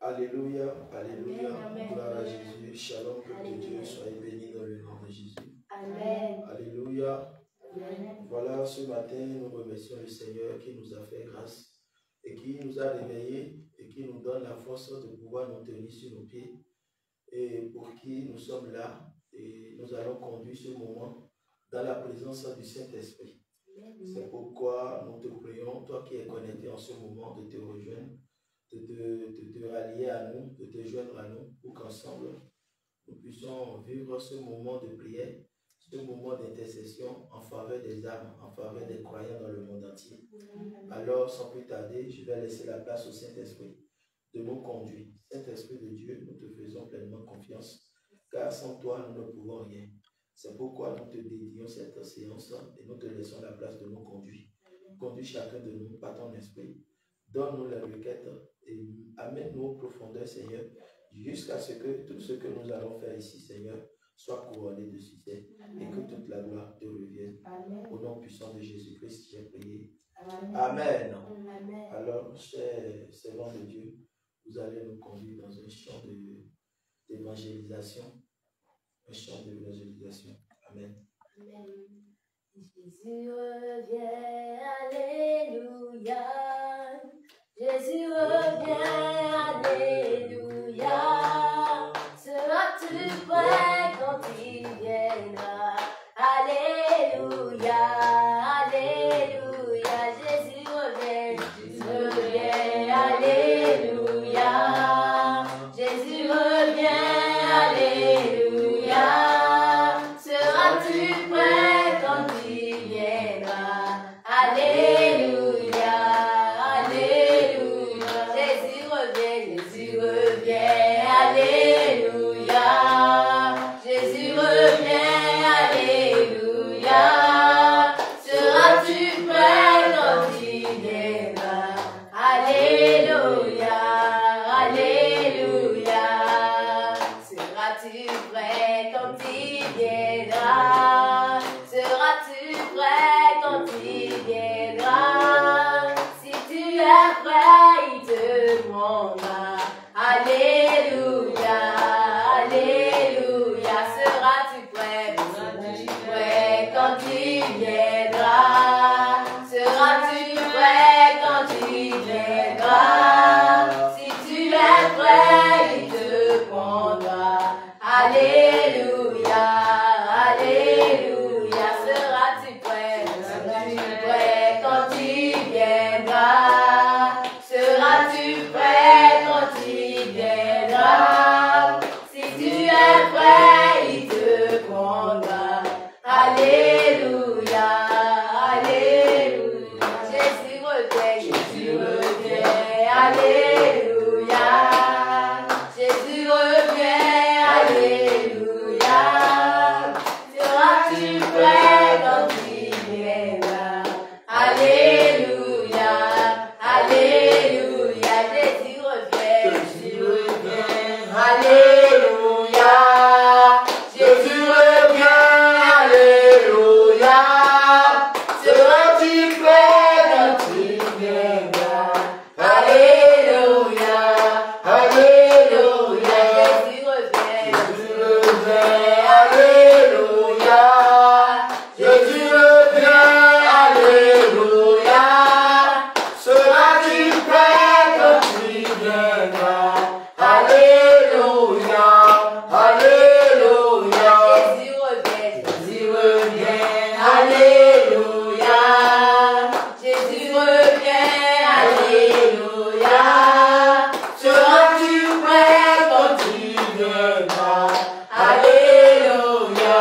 Alléluia, alléluia, gloire à Jésus, shalom, que de Dieu, soyez bénis dans le nom de Jésus. Amen. Alléluia. Amen. Voilà, ce matin, nous remercions le Seigneur qui nous a fait grâce et qui nous a réveillés et qui nous donne la force de pouvoir nous tenir sur nos pieds et pour qui nous sommes là et nous allons conduire ce moment dans la présence du Saint-Esprit. C'est pourquoi nous te prions, toi qui es connecté en ce moment, de te rejoindre, de te rallier à nous, de te joindre à nous, pour qu'ensemble, nous puissions vivre ce moment de prière, ce moment d'intercession en faveur des âmes, en faveur des croyants dans le monde entier. Alors, sans plus tarder, je vais laisser la place au Saint-Esprit de nous conduire. Saint-Esprit de Dieu, nous te faisons pleinement confiance, car sans toi, nous ne pouvons rien. C'est pourquoi nous te dédions cette séance et nous te laissons la place de nous conduire. Conduis chacun de nous par ton esprit. Donne-nous les requêtes et amène-nous aux profondeurs, Seigneur, jusqu'à ce que tout ce que nous allons faire ici, Seigneur, soit couronné de succès et que toute la gloire te revienne. Amen. Au nom puissant de Jésus-Christ, j'ai prié. Amen. Amen. Alors, chers servants de Dieu, vous allez nous conduire dans un champ d'évangélisation. Un chant d'évangélisation. Amen. Amen. Jésus revient, alléluia. Jésus revient, alléluia. Seras-tu prêt quand il viendra? Alléluia, alléluia. Jésus revient, alléluia. Jésus revient, alléluia. Seras-tu prêt quand il viendra? Alléluia, alléluia. Jésus revient, alléluia. Jésus revient, alléluia. Seras-tu prêt quand il viendra? Alléluia, alléluia. Seras-tu prêt quand il viendra? Seras-tu prêt quand il viendra? Si tu es prêt, il te prendra. Alléluia, alléluia. Seras-tu prêt? Seras-tu prêt quand il viendra? Seras-tu prêt quand il viendra? Si tu es prêt, il te prendra. Alléluia, alléluia. Seras-tu prêt? Seras-tu prêt quand il viendra? Seras-tu prêt quand il viendra? Si tu es prêt, il te prendra. Alléluia, alléluia. Jésus revient, alléluia. Jésus revient, alléluia. Seras-tu prêt quand il viendra? Alléluia, alléluia. Jésus revient, alléluia. Jésus revient, alléluia. Seras-tu prêt quand il viendra? Alléluia, alléluia. Jésus revient, alléluia. Jésus revient, alléluia. Seras-tu prêt quand il viendra? Alléluia, alléluia. Jésus revient, alléluia. Jésus revient, alléluia. Seras-tu prêt quand il viendra? Alléluia,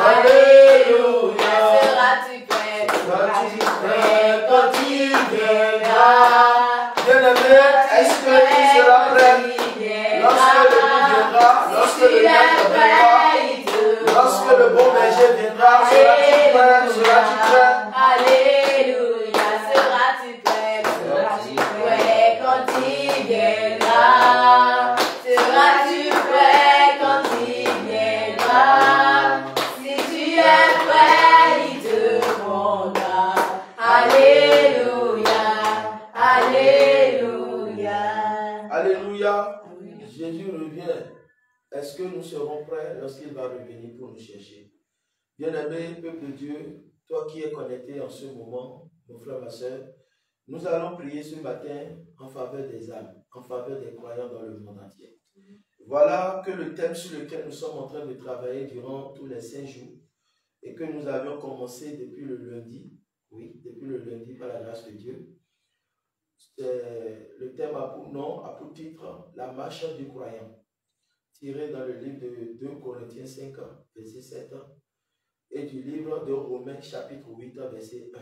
alléluia. Seras-tu prêt? Seras-tu prêt quand il viendra? Bien-aimé, est-ce que tu seras prêt lorsque le maître viendra, lorsque le bon berger viendra? Seras-tu prêt? Seras-tu prêt? Alléluia, seras-tu prêt? Seras-tu prêt quand il viendra? Seras-tu prêt quand il viendra? Si tu es prêt, il te prendra. Alléluia, alléluia. Alléluia. Alléluia. Amen. Jésus revient. Est-ce que nous serons prêts lorsqu'il va revenir pour nous chercher? Bien-aimé peuple de Dieu, toi qui es connecté en ce moment, mon frère, ma soeur, nous allons prier ce matin en faveur des âmes, en faveur des croyants dans le monde entier. Voilà que le thème sur lequel nous sommes en train de travailler durant tous les 5 jours et que nous avions commencé depuis le lundi, oui, depuis le lundi par la grâce de Dieu. Le thème a pour titre « La marche du croyant », tiré dans le livre de 2 Corinthiens 5, verset 7, et du livre de Romains, chapitre 8, verset 1.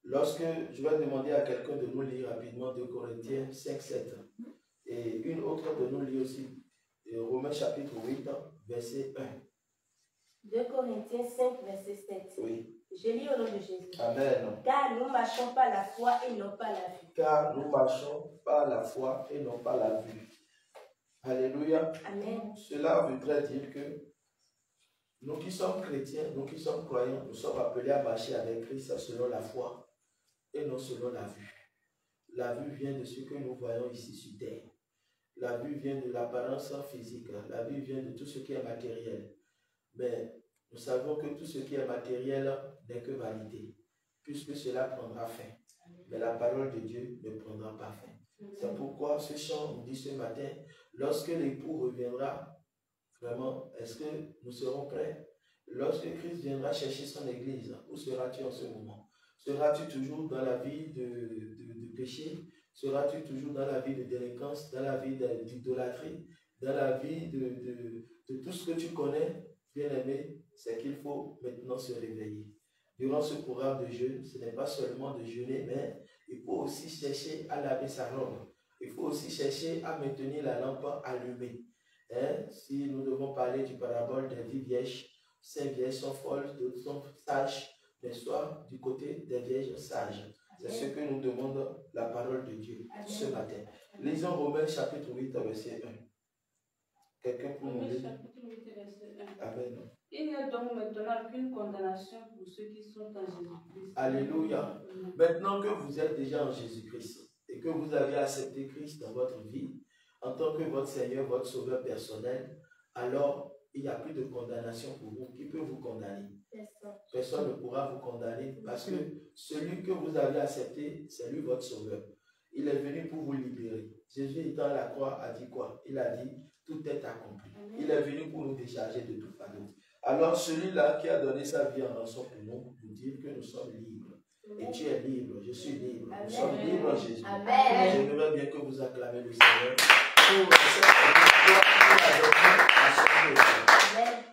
Lorsque je vais demander à quelqu'un de nous lire rapidement 2 Corinthiens 5, 7, et une autre de nous lire aussi Romains, chapitre 8, verset 1. 2 Corinthiens 5, verset 7. Oui. Je lis au nom de Jésus. Amen. Car nous marchons par la foi et non pas la vue. Car nous marchons par la foi et non par la vue. Alléluia. Amen. Cela voudrait dire que nous qui sommes chrétiens, nous qui sommes croyants, nous sommes appelés à marcher avec Christ selon la foi et non selon la vue. La vue vient de ce que nous voyons ici sur terre. La vue vient de l'apparence physique. La vue vient de tout ce qui est matériel. Mais nous savons que tout ce qui est matériel n'est que vanité, puisque cela prendra fin. Mais la parole de Dieu ne prendra pas fin. C'est pourquoi ce chant nous dit ce matin, lorsque l'époux reviendra, vraiment, est-ce que nous serons prêts? Lorsque Christ viendra chercher son église, où seras-tu en ce moment? Seras-tu toujours dans la vie de péché? Seras-tu toujours dans la vie de délinquance, dans la vie d'idolâtrie, dans la vie de tout ce que tu connais? Bien-aimé, c'est qu'il faut maintenant se réveiller. Durant ce programme de jeûne, ce n'est pas seulement de jeûner, mais il faut aussi chercher à laver sa robe. Il faut aussi chercher à maintenir la lampe allumée. Hein? Si nous devons parler du parabole des 10 vierges, 5 vierges sont folles, d'autres sont sages, mais soit du côté des vierges sages. C'est ce que nous demande la parole de Dieu ce matin. Lisons Romains chapitre 8, verset 1. Quelqu'un pour nous lire? Amen. Il n'y a donc maintenant aucune condamnation pour ceux qui sont en Jésus-Christ. Alléluia. Maintenant que vous êtes déjà en Jésus-Christ et que vous avez accepté Christ dans votre vie, en tant que votre Seigneur, votre Sauveur personnel, alors il n'y a plus de condamnation pour vous. Qui peut vous condamner? Personne ne pourra vous condamner parce que celui que vous avez accepté, c'est lui votre Sauveur. Il est venu pour vous libérer. Jésus étant à la croix a dit quoi? Il a dit, tout est accompli. Il est venu pour nous décharger de tout fardeau. Alors celui-là qui a donné sa vie en rançon pour nous dit que nous sommes libres. Et tu es libre, je suis libre. Nous sommes libres en Jésus. J'aimerais bien que vous acclamez le Seigneur pour cette victoire.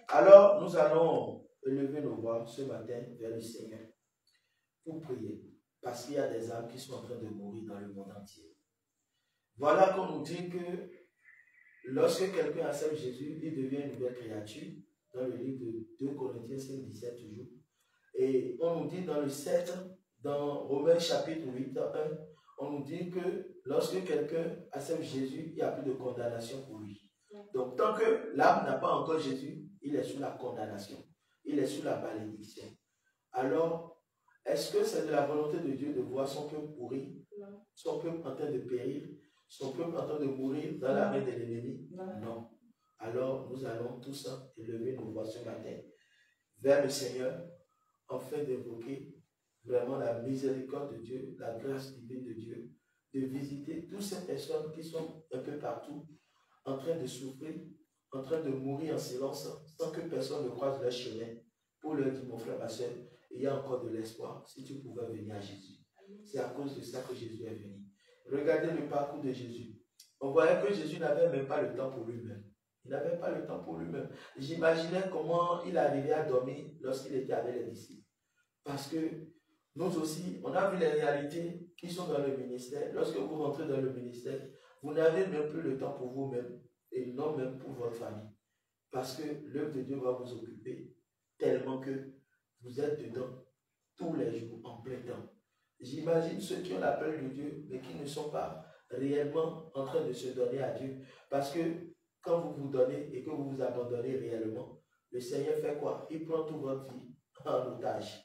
Alors nous allons élever nos voix ce matin vers le Seigneur pour prier. Parce qu'il y a des âmes qui sont en train de mourir dans le monde entier. Voilà qu'on nous dit que lorsque quelqu'un accepte Jésus, il devient une nouvelle créature, dans le livre de 2 Corinthiens 5, 17 toujours. Et on nous dit dans le 7, dans Romains chapitre 8, 1, on nous dit que lorsque quelqu'un accepte Jésus, il n'y a plus de condamnation pour lui. Donc tant que l'âme n'a pas encore Jésus, il est sous la condamnation, il est sous la malédiction. Alors, est-ce que c'est de la volonté de Dieu de voir son peuple pourrir, son peuple en train de périr, son peuple en train de mourir dans la main de l'ennemi? Non. Alors nous allons tous élever nos voix ce matin vers le Seigneur afin d'évoquer vraiment la miséricorde de Dieu, la grâce divine de Dieu, de visiter toutes ces personnes qui sont un peu partout en train de souffrir, en train de mourir en silence sans que personne ne croise leur chemin pour leur dire, mon frère, ma soeur, il y a encore de l'espoir si tu pouvais venir à Jésus. C'est à cause de ça que Jésus est venu. Regardez le parcours de Jésus. On voyait que Jésus n'avait même pas le temps pour lui-même. Il n'avait pas le temps pour lui-même. J'imaginais comment il arrivait à dormir lorsqu'il était avec les disciples. Parce que nous aussi, on a vu les réalités qui sont dans le ministère. Lorsque vous rentrez dans le ministère, vous n'avez même plus le temps pour vous-même et non même pour votre famille. Parce que l'œuvre de Dieu va vous occuper tellement que vous êtes dedans tous les jours, en plein temps. J'imagine ceux qui ont l'appel de Dieu, mais qui ne sont pas réellement en train de se donner à Dieu. Parce que quand vous vous donnez et que vous vous abandonnez réellement, le Seigneur fait quoi? Il prend toute votre vie en otage.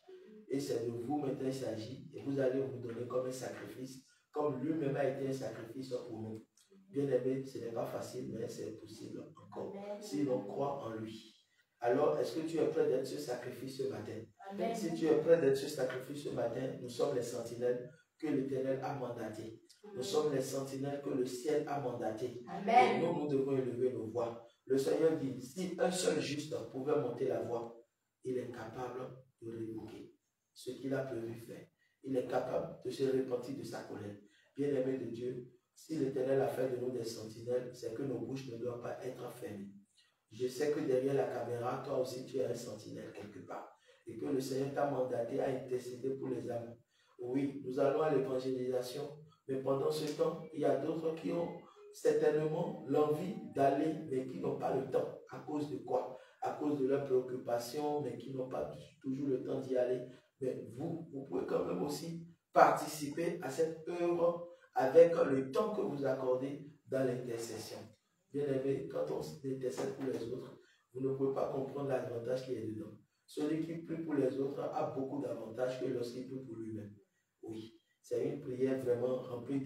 Et c'est de vous maintenant il s'agit. Et vous allez vous donner comme un sacrifice, comme lui-même a été un sacrifice pour nous. Bien aimé, ce n'est pas facile, mais c'est possible encore. Si l'on croit en lui. Alors, est-ce que tu es prêt d'être ce sacrifice ce matin? Amen. Si tu es prêt d'être ce sacrifice ce matin, nous sommes les sentinelles que l'Éternel a mandatées. Nous sommes les sentinelles que le ciel a mandatées. Amen. Et nous devons élever nos voix. Le Seigneur dit, si un seul juste pouvait monter la voix, il est capable de révoquer ce qu'il a prévu faire. Il est capable de se repentir de sa colère. Bien-aimé de Dieu, si l'Éternel a fait de nous des sentinelles, c'est que nos bouches ne doivent pas être fermées. Je sais que derrière la caméra, toi aussi tu es un sentinelle quelque part. Et que le Seigneur t'a mandaté à intercéder pour les âmes. Oui, nous allons à l'évangélisation, mais pendant ce temps, il y a d'autres qui ont certainement l'envie d'aller, mais qui n'ont pas le temps. À cause de quoi? À cause de leurs préoccupations, mais qui n'ont pas toujours le temps d'y aller. Mais vous pouvez quand même aussi participer à cette œuvre avec le temps que vous accordez dans l'intercession. Bien aimé, quand on intercède pour les autres, vous ne pouvez pas comprendre l'avantage qui est dedans. Celui qui prie pour les autres a beaucoup d'avantages que lorsqu'il prie pour lui-même. Oui, c'est une prière vraiment remplie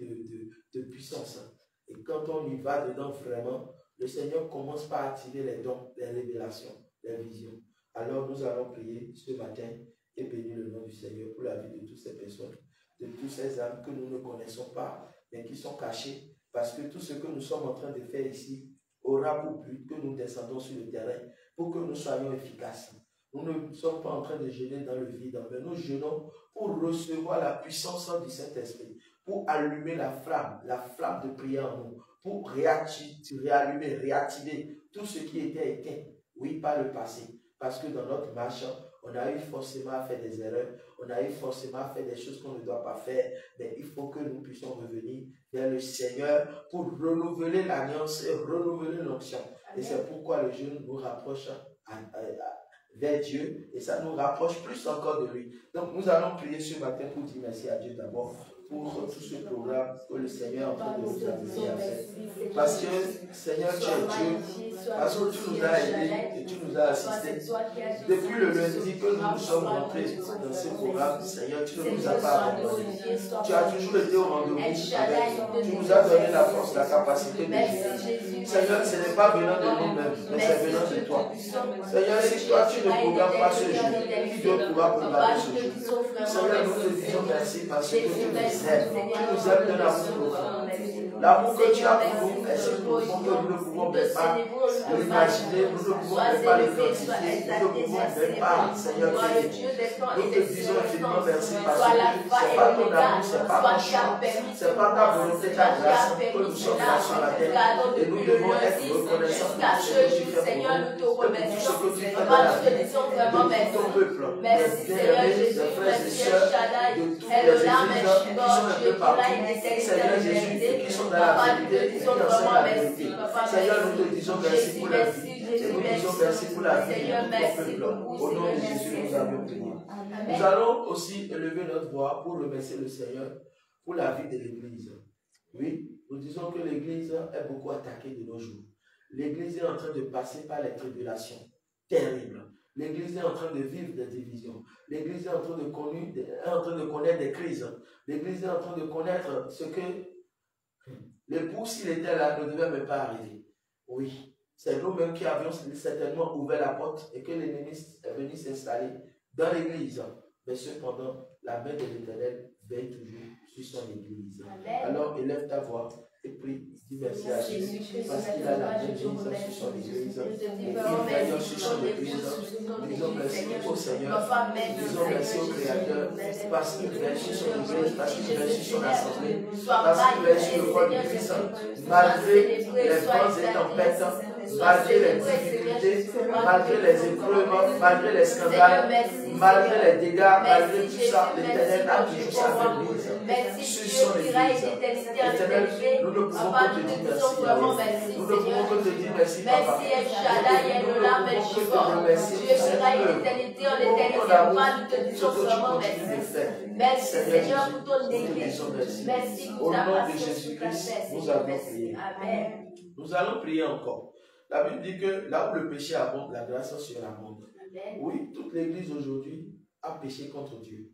de puissance. Et quand on y va dedans vraiment, le Seigneur commence par activer les dons, les révélations, les visions. Alors nous allons prier ce matin et bénir le nom du Seigneur pour la vie de toutes ces personnes, de toutes ces âmes que nous ne connaissons pas, mais qui sont cachées. Parce que tout ce que nous sommes en train de faire ici aura pour but que nous descendons sur le terrain pour que nous soyons efficaces. Nous ne sommes pas en train de jeûner dans le vide, mais nous jeûnons pour recevoir la puissance du Saint-Esprit, pour allumer la flamme de prière en nous, pour réallumer, réactiver tout ce qui était éteint, oui, par le passé. Parce que dans notre marche, on a eu forcément à faire des erreurs, on a eu forcément à faire des choses qu'on ne doit pas faire, mais il faut que nous puissions revenir vers le Seigneur pour renouveler l'alliance et renouveler l'onction. Et c'est pourquoi le jeûne nous rapproche vers Dieu et ça nous rapproche plus encore de lui. Donc nous allons prier ce matin pour dire merci à Dieu d'abord pour tout ce programme que le Seigneur est en train de nous amener à faire. Parce que Seigneur, tu es Dieu, parce que tu nous as aidés et tu nous as assistés. Depuis le lundi que nous sommes rentrés dans ce programme, Seigneur, tu ne nous as pas abandonnés. Tu as toujours été au rendez-vous avec nous. Tu nous as donné la force, la capacité de vivre. Seigneur, ce n'est pas venant de nous-mêmes, mais c'est venant de toi. Seigneur, si toi tu ne programmes pas ce jour, qui d'autre pourra programmer ce jour? Seigneur, nous te disons merci parce que tu nous aimes. Tu nous aimes d'un amour profond. L'amour que tu as pour nous est si profond que nous ne pouvons même pas l'imaginer, nous ne pouvons même pas le quantifier, nous ne pouvons même pas, Seigneur, nous te disons infiniment merci parce que c'est pas ton amour, c'est pas ton choix, c'est pas ta volonté, ta grâce que nous sommes là sur la terre et nous devons être reconnaissants de tout ce que tu fais pour nous, de tout ce que tu fais dans la vie, de ton peuple, des bien-aimés, des frères et sœurs, de toutes les églises qui sont un peu partout, Seigneur Jésus, qui sont dans la vérité, qui enseignent la vérité. Seigneur, nous te disons merci pour la vie. Et nous disons merci pour la vie de ton peuple. Au nom de Jésus, nous avons prié. Nous allons aussi élever notre voix pour remercier le Seigneur pour la vie de l'Église. Oui, nous disons que l'Église est beaucoup attaquée de nos jours. L'Église est en train de passer par les tribulations terribles. L'Église est en train de vivre des divisions. L'Église est en train de connaître des crises. L'Église est en train de connaître ce que l'époux, s'il était là, ne devait même pas arriver. Oui, c'est nous-mêmes qui avions certainement ouvert la porte et que l'ennemi est venu s'installer dans l'Église. Mais cependant, la main de l'Éternel veille toujours sur son Église. Amen. Alors, élève ta voix et prie. Dis merci à Jésus parce qu'il a la main de Jésus sur son Église. Et il veille sur son Église. Disons merci au Seigneur. Disons merci au Créateur parce qu'il veille sur son Église, parce qu'il veille sur son assemblée, parce qu'il veille sur le corps du Christ. Malgré les vents et tempêtes, malgré les difficultés, malgré les épreuves, malgré les scandales, malgré les dégâts, malgré tout ça, l'Éternel a toujours sa main mise sur son Église. L'Éternel, nous ne pouvons que te dire merci. Nous ne pouvons que te dire merci, Papa. Nous ne pouvons que te remercier pour cette œuvre, pour ton amour, ce que tu continues de faire. Seigneur, nous te disons merci. Au nom de Jésus-Christ, nous avons prié. Nous allons prier encore. La Bible dit que là où le péché abonde, la grâce surabonde. Oui, toute l'Église aujourd'hui a péché contre Dieu.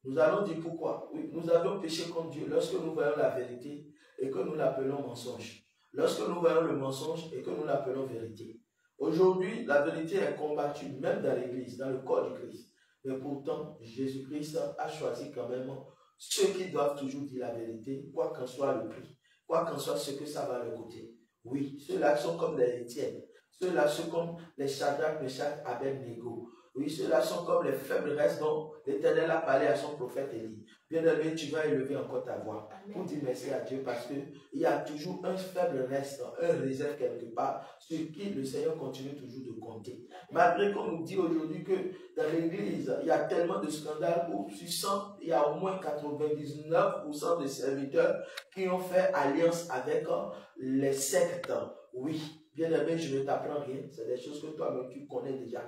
Nous allons dire pourquoi. Oui, nous avons péché contre Dieu lorsque nous voyons la vérité et que nous l'appelons mensonge. Lorsque nous voyons le mensonge et que nous l'appelons vérité. Aujourd'hui, la vérité est combattue même dans l'Église, dans le corps du Christ. Mais pourtant, Jésus-Christ a choisi quand même ceux qui doivent toujours dire la vérité, quoi qu'en soit le prix, quoi qu'en soit ce que ça va leur coûter. Oui, ceux-là sont comme les Étienne, ceux-là sont comme les Shadrach, Meshach, Abednego. Oui, ceux-là sont comme les faibles restes dont l'Éternel a parlé à son prophète Élie. Bien-aimé, tu vas élever encore ta voix pour dire merci à Dieu parce qu'il y a toujours un faible reste, un réserve quelque part sur qui le Seigneur continue toujours de compter. Malgré qu'on nous dit aujourd'hui que dans l'Église, il y a tellement de scandales où sur 100, il y a au moins 99% de serviteurs qui ont fait alliance avec les sectes. Oui, bien-aimé, je ne t'apprends rien. C'est des choses que toi-même tu connais déjà.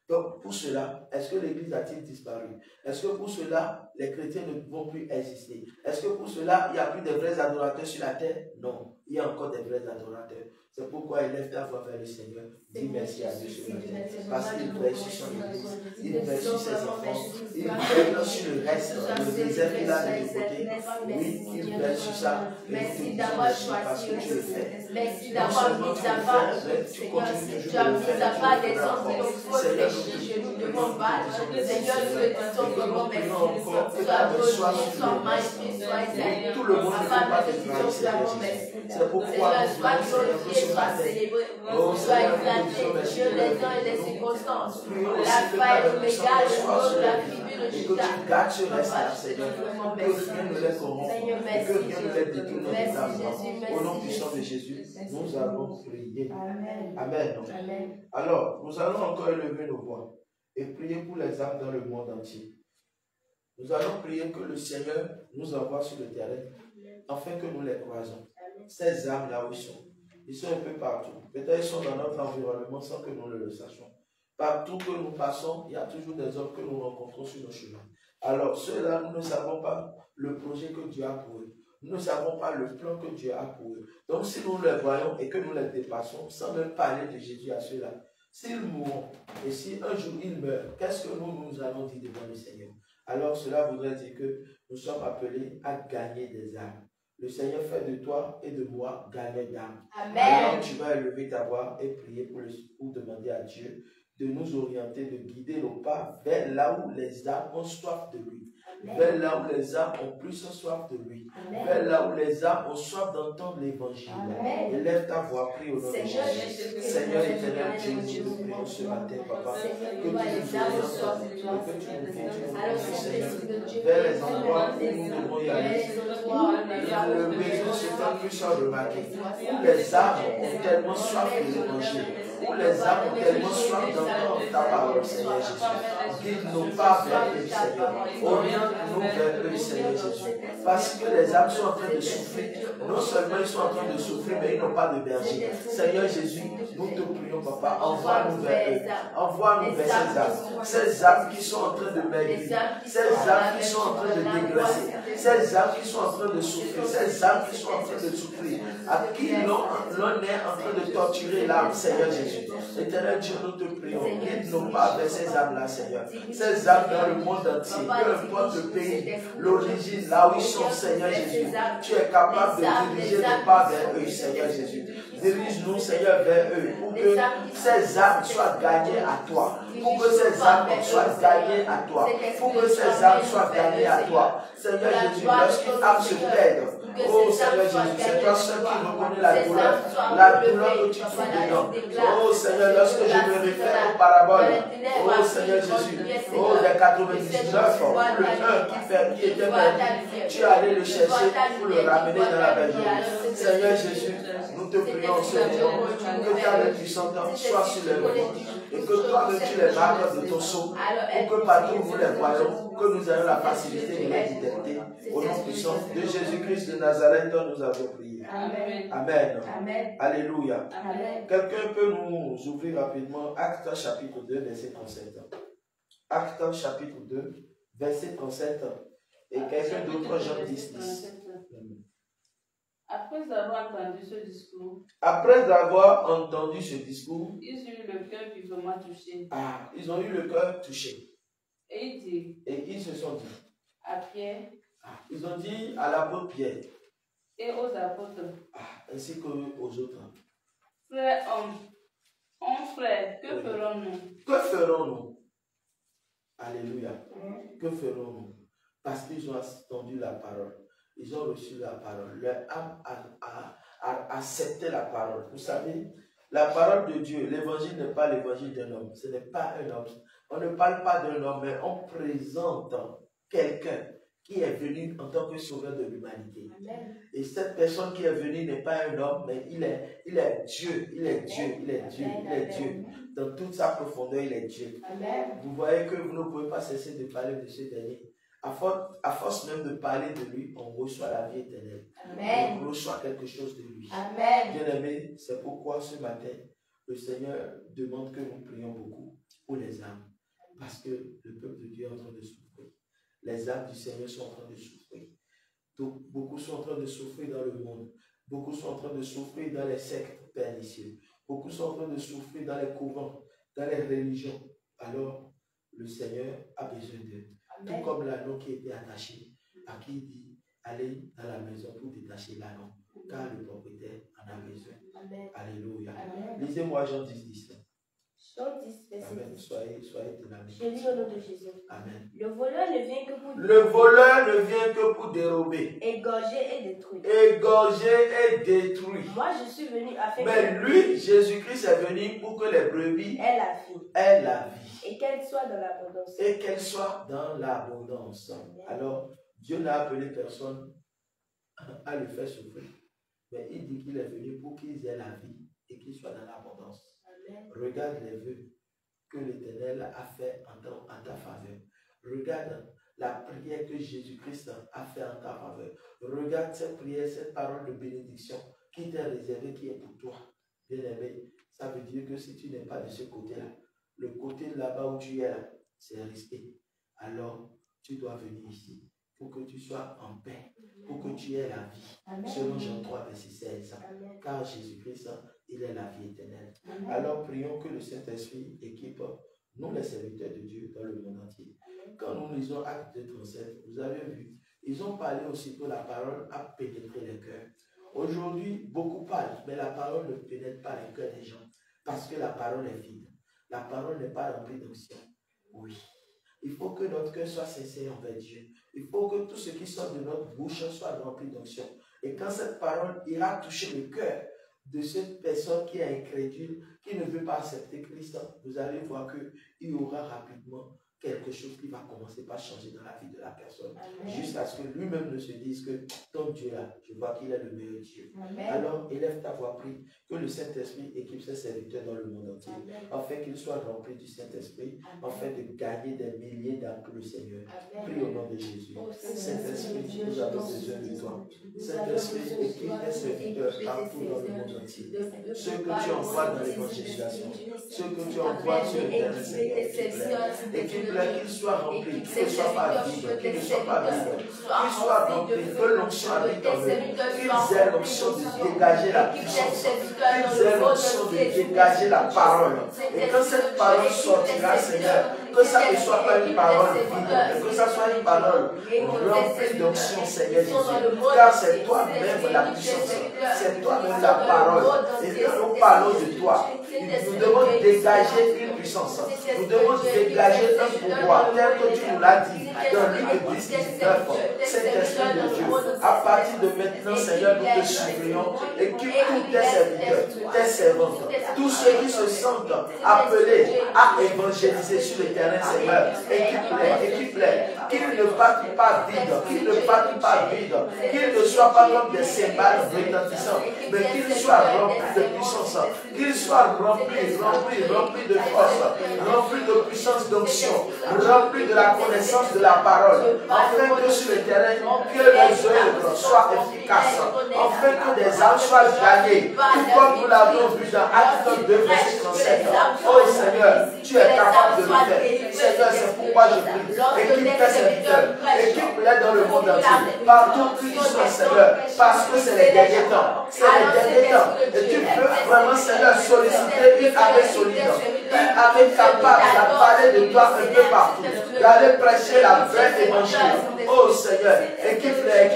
Donc, pour cela, est-ce que l'Église a-t-il disparu? Est-ce que pour cela, les chrétiens ne vont plus exister? Est-ce que pour cela, il n'y a plus de vrais adorateurs sur la terre? Non, il y a encore des vrais adorateurs. C'est pourquoi élève ta voix vers le Seigneur. Dis merci à Dieu ce matin. Parce qu'il veille sur son Église, il veille sur ses enfants, il veille sur le reste, le réserve qu'il a de côté. Oui, il veille sur ça. Merci d'avoir parce que choisi. tu le fais. Merci d'avoir mis à part. Tu continues Tu as toujours de le mis à faire. part des hommes qui ont faux péchés, je nous demande pas. Seigneur, nous te disons vraiment merci. Sois béni, sois magnifique, sois éternel. Tout le monde ne peut pas te Seigneur, trahir, Seigneur Jésus. C'est pourquoi Seigneur, nous sois voulons, Seigneur, que glorifié, ce sois matin, célébré, oh, sois Seigneur, nous exalté, disons merci Dieu de des la temps et des vie. circonstances, Prions aussi l'alpha que et ta l'oméga, le soit nom sur de la la vie. tribu de Et que Juda. tu gardes ce reste là, Papa, je te Seigneur. dis vraiment Que merci. rien ne les corrompt. Seigneur, Et merci que rien ne les Jésus. détourne de Merci ta Jésus, main. Au nom merci puissant de Jésus. Jésus, nous avons prié. Amen. Amen. Amen. Alors, nous allons encore élever nos voix et prier pour les âmes dans le monde entier. Nous allons prier que le Seigneur nous envoie sur le terrain afin que nous les croisons. Ces âmes-là où ils sont un peu partout. Peut-être ils sont dans notre environnement sans que nous ne le sachions. Partout que nous passons, il y a toujours des hommes que nous rencontrons sur nos chemins. Alors, ceux-là, nous ne savons pas le projet que Dieu a pour eux. Nous ne savons pas le plan que Dieu a pour eux. Donc, si nous les voyons et que nous les dépassons, sans même parler de Jésus à ceux-là, s'ils mourront et si un jour ils meurent, qu'est-ce que nous allons dire devant le Seigneur? Alors, cela voudrait dire que nous sommes appelés à gagner des âmes. Le Seigneur fait de toi et de moi gagner d'âmes. Alors, tu vas élever ta voix et prier pour demander à Dieu de nous orienter, de guider nos pas vers là où les âmes ont soif de lui. Vers là où les âmes ont plus soif de lui. Vers là où les âmes ont soif d'entendre l'évangile. Élève ta voix, prie au nom de Jésus. Seigneur éternel, Dieu, nous prions ce matin, Papa, que tu nous orientes, que tu nous guides, Seigneur, vers les endroits où nous devons y aller. Le besoin se fait plus remarquer. Où les âmes ont tellement soif de l'évangile. Où les âmes ont tellement soif d'entendre ta parole, Seigneur Jésus. Guide-nous pas vers eux, Seigneur. Oriente-nous vers eux, Seigneur Jésus. Parce que les âmes sont en train de souffrir. Non seulement ils sont en train de souffrir, mais ils n'ont pas de berger. Seigneur Jésus, nous te prions, Papa, envoie-nous vers eux. Envoie-nous vers ces âmes. Ces âmes qui sont en train de maigrir. Ces âmes qui sont en train de dégraisser. Ces âmes qui sont en train de souffrir. Ces âmes qui sont en train de souffrir. À qui l'on est en train de torturer l'âme, Seigneur Jésus. Éternel Dieu, nous te prions. Guide-nous pas vers ces âmes-là, Seigneur. Ces âmes dans le monde entier, peu importe le pays, l'origine, là où ils sont, Seigneur Jésus. Tu es capable de diriger nos pas vers eux, Seigneur Jésus. Dirige-nous, Seigneur, vers eux, pour que ces âmes soient gagnées à toi. Pour que ces âmes soient gagnées à toi. Pour que ces âmes soient gagnées à toi. Seigneur Jésus, lorsqu'une âme se perd, oh Seigneur Jésus, c'est toi seul qui reconnais la douleur que tu trouves dedans. Oh Seigneur, lorsque je me réfère aux paraboles, oh Seigneur Jésus, oh les 99, le 1 qui était perdu, tu es allé le chercher pour le ramener dans la bergerie. Seigneur Jésus, nous te prions ce moment, que ta main puissante soit sur les vies et que toi-même tu les marques de ton sceau, pour que partout où nous les voyons, que nous ayons la facilité de les détecter. Au nom puissant de Jésus-Christ de Nazareth, dont nous avons prié. Amen. Amen. Amen. Alléluia. Amen. Quelqu'un peut nous ouvrir rapidement Actes chapitre 2, verset 37. Actes chapitre 2, verset 37. Et quelqu'un d'autre, Jean 10, 10. Après avoir entendu ce discours, ils ont eu le cœur vivement touché. ils ont eu le cœur touché. Et ils disent, Et ils se sont dit, à Pierre Ils ont dit à l'apôtre Pierre. et aux apôtres. Ainsi qu'aux autres. Frères, frères, que ferons-nous? Que ferons-nous? Alléluia. Que ferons-nous? Parce qu'ils ont entendu la parole. Ils ont reçu la parole. Leur âme a accepté la parole. Vous savez, la parole de Dieu, l'évangile n'est pas l'évangile d'un homme. Ce n'est pas un homme. On ne parle pas d'un homme, mais on présente quelqu'un qui est venu en tant que sauveur de l'humanité. Et cette personne qui est venue n'est pas un homme, mais il est Dieu. Il est Dieu. Il est Dieu. Il est Dieu. Dans toute sa profondeur, il est Dieu. Vous voyez que vous ne pouvez pas cesser de parler de ce dernier. À force même de parler de lui, on reçoit la vie éternelle. On reçoit quelque chose de lui. Bien-aimés, c'est pourquoi ce matin, le Seigneur demande que nous prions beaucoup pour les âmes. Parce que le peuple de Dieu est en train de souffrir. Les âmes du Seigneur sont en train de souffrir. Donc, beaucoup sont en train de souffrir dans le monde. Beaucoup sont en train de souffrir dans les sectes pernicieux. Beaucoup sont en train de souffrir dans les couvents, dans les religions. Alors, le Seigneur a besoin d'eux. Tout comme l'anneau qui était attaché, à qui il dit, allez dans la maison pour détacher l'anneau, car le propriétaire en a besoin. Alléluia. Lisez-moi Jean 10, 10. Jean 10, verset Amen. 10. Soyez dynamiques. Je lis au nom de Jésus. Amen. Le voleur ne vient que pour Le voleur ne vient que pour dérober, égorger et détruire. égorger et détruire. Moi, je suis venu afin Mais lui, Jésus-Christ, est venu pour que les brebis aient la vie aient la vie. et qu'elle soit dans l'abondance. Et qu'elle soit dans l'abondance. Alors, Dieu n'a appelé personne à le faire souffrir. Mais il dit qu'il est venu pour qu'ils aient la vie et qu'ils soient dans l'abondance. Regarde les vœux que l'Éternel a fait en ta faveur. Regarde la prière que Jésus-Christ a fait en ta faveur. Regarde cette prière, cette parole de bénédiction qui t'est réservée, qui est pour toi. Bien-aimé, ça veut dire que si tu n'es pas de ce côté-là, le côté là-bas où tu es là, c'est risqué. Alors, tu dois venir ici pour que tu sois en paix, pour que tu aies la vie. Selon Jean 3, verset 16. Car Jésus-Christ, il est la vie éternelle. Alors, prions que le Saint-Esprit équipe nous, les serviteurs de Dieu, dans le monde entier. Quand nous lisons Actes 2:37, vous avez vu, ils ont parlé aussitôt, la parole a pénétré les cœurs. Aujourd'hui, beaucoup parlent, mais la parole ne pénètre pas les cœurs des gens, parce que la parole est vide. La parole n'est pas remplie d'onction. Oui. Il faut que notre cœur soit sincère envers Dieu. Il faut que tout ce qui sort de notre bouche soit rempli d'onction. Et quand cette parole ira toucher le cœur de cette personne qui est incrédule, qui ne veut pas accepter Christ, vous allez voir qu'il y aura rapidement quelque chose qui va commencer par changer dans la vie de la personne. Jusqu'à ce que lui-même ne se dise que ton Dieu là, je vois qu'il est le meilleur Dieu. Alors élève ta voix, prie que le Saint-Esprit équipe ses serviteurs dans le monde entier, afin qu'ils soient remplis du Saint-Esprit, afin de gagner des milliers d'âmes pour le Seigneur. Prie au nom de Jésus. Saint-Esprit, nous avons besoin de toi. Saint-Esprit, équipe tes serviteurs partout dans le monde entier. Ceux que tu envoies dans l'évangélisation, ceux que tu envoies sur le terrain, Seigneur, équipe-les, qu'ils soient remplis, qu'ils ne soient pas vides, qu'ils ne soient pas vides, qu'ils soient remplis, que l'onction habite en eux, qu'ils aient l'onction de dégager la puissance, qu'ils aient l'onction de dégager la parole. Et quand cette parole sortira, Seigneur, que ça ne soit pas une parole vide, mais que ça soit une parole remplie d'onction, Seigneur Jésus. Car c'est toi-même la puissance, c'est toi-même la parole. Et quand nous parlons de toi, nous devons dégager une puissance, nous devons dégager un pouvoir, tel que tu nous l'as dit dans Luc 10, 19, Saint-Esprit de Dieu. À partir de maintenant, Seigneur, nous te supplions, équipe tous tes serviteurs, tes servantes, tous ceux qui se sentent appelés à évangéliser sur le terrain, Seigneur, équipe-les, qu'ils ne partent pas vides, qu'ils ne partent pas vides, qu'ils ne soient pas comme des cymbales retentissants, mais qu'ils soient remplis de puissance, qu'ils soient remplis de force, remplis de puissance d'onction, remplis de la connaissance de la parole, afin que sur le terrain, que les œuvres soient efficaces, afin que des âmes soient gagnées, tout comme nous l'avons vu dans Actes 2, verset 37. Oh Seigneur, tu es capable de le faire. Seigneur, c'est pourquoi je prie. Équipe tes serviteurs. Équipe-les dans le monde entier. Partout où ils sont, Seigneur. Parce que c'est les derniers temps. C'est les derniers temps. Et tu peux vraiment, Seigneur, solliciter une armée solide. Une armée capable de parler de toi un peu partout. D'aller prêcher la vraie évangile. Oh Seigneur, équipe-les.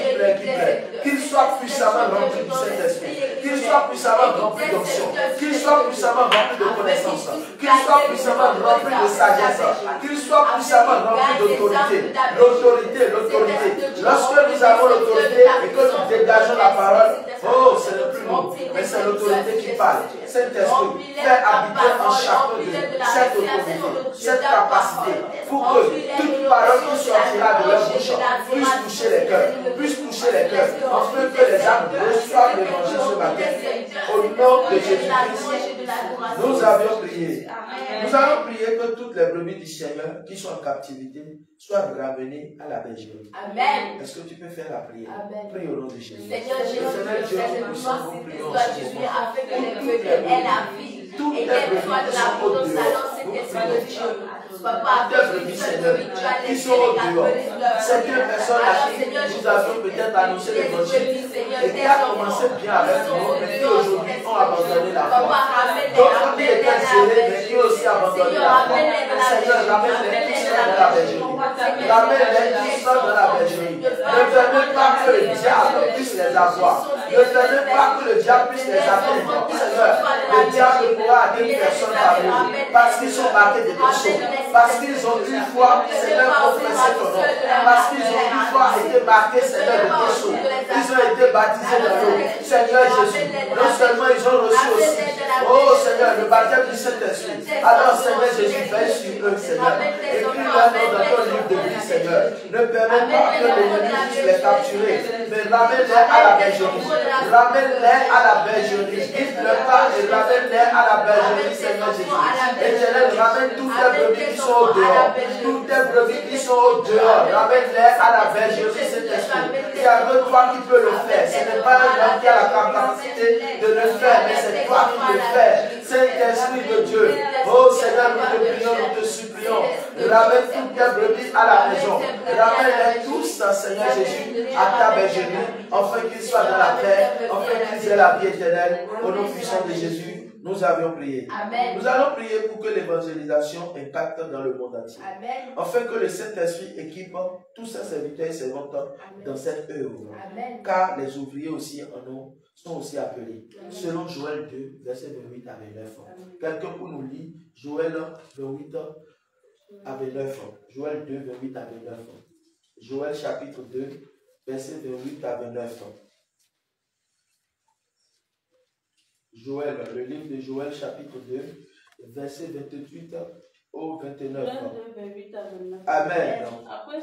Qu'ils soient puissamment remplis du Saint-Esprit. Qu'ils soient puissamment remplis d'onction. Qu'ils soient puissamment remplis de connaissances. Qu'ils soient puissamment remplis de sagesse. Qu'ils soient puissamment remplis d'autorité. L'autorité. Lorsque nous avons l'autorité et que nous dégageons la parole, oh, c'est le plus beau. Mais c'est l'autorité qui parle. Saint-Esprit, fais habiter en chacun de cette autorité, cette capacité, pour que toute parole qui sortira de leur bouche puisse toucher les cœurs, afin que les âmes reçoivent l'évangile ce matin. Au nom de Jésus-Christ, nous avions prié. Nous allons prier que toutes les brebis du Seigneur qui sont en captivité soient ramenées à la bergerie. Amen. Est-ce que tu peux faire la prière? Amen. Prie au nom de Jésus. Seigneur Jésus, Dieu, nous sommes toi Jésus, afin que les brebis aient la vie et qu'elles soient de la peau au salon, cet esprit de Dieu. Papa, Seigneur, qui sont au dehors. Certaines personnes à qui nous avons peut-être annoncé l'évangile et qui a commencé bien avec nous, mais qui aujourd'hui ont abandonné la foi. D'autres qui étaient zélés, mais qui ont aussi abandonné la foi. Seigneur, ramène-les tous dans la bergerie. Ramène-les tous dans la bergerie. Ne permets pas que le diable puisse les avoir. Ne permets pas que le diable puisse les atteindre. Seigneur, le diable pourra atteindre personne parmi eux parce qu'ils sont marqués de péché. Parce qu'ils ont une fois, Seigneur, confessé ton nom. Parce qu'ils ont une fois été marqués, Seigneur, de péché. Ils ont été baptisés dans l'eau. Seigneur Jésus, non seulement ils ont reçu aussi, oh Seigneur, le baptême du Saint-Esprit. Alors, Seigneur Jésus, veille sur eux, Seigneur. Écris leur nom dans ton livre de vie, Seigneur. Ne permets pas que l'ennemi puisse les capturer, mais ramène-les à la bergerie. Ramène-les à la bergerie. Guide-le pas et ramène-les à la bergerie, Seigneur Jésus. Éternel, ramène toutes les brebis qui sont au dehors. Toutes les brebis qui sont au dehors. Ramène-les à la bergerie, Saint-Esprit. Il y a que toi qui peux le faire. Ce n'est pas un homme qui a la capacité de le faire, mais c'est toi qui le fais. Saint-Esprit de Dieu. Oh Seigneur, nous te prions, nous te supplions. Ramène toutes tes brebis à la maison. Ramène-les tous, Seigneur Jésus, à ta bergerie, afin qu'ils soient dans la paix, afin qu'ils aient la vie éternelle. Au nom puissant de Jésus, nous avions prié. Amen. Nous allons prier pour que l'évangélisation impacte dans le monde entier. Amen. Afin que le Saint-Esprit équipe tous ses serviteurs et servantes dans cette œuvre. Amen. Car les ouvriers aussi sont aussi appelés. Selon Joël 2, versets 28 à 29. Quelqu'un pour nous lire Joël 28 à 29. Joël 2, 28 à 29. Joël chapitre 2, versets 28 à 29. Joël, le livre de Joël chapitre 2, verset 28 au 29. Amen. Après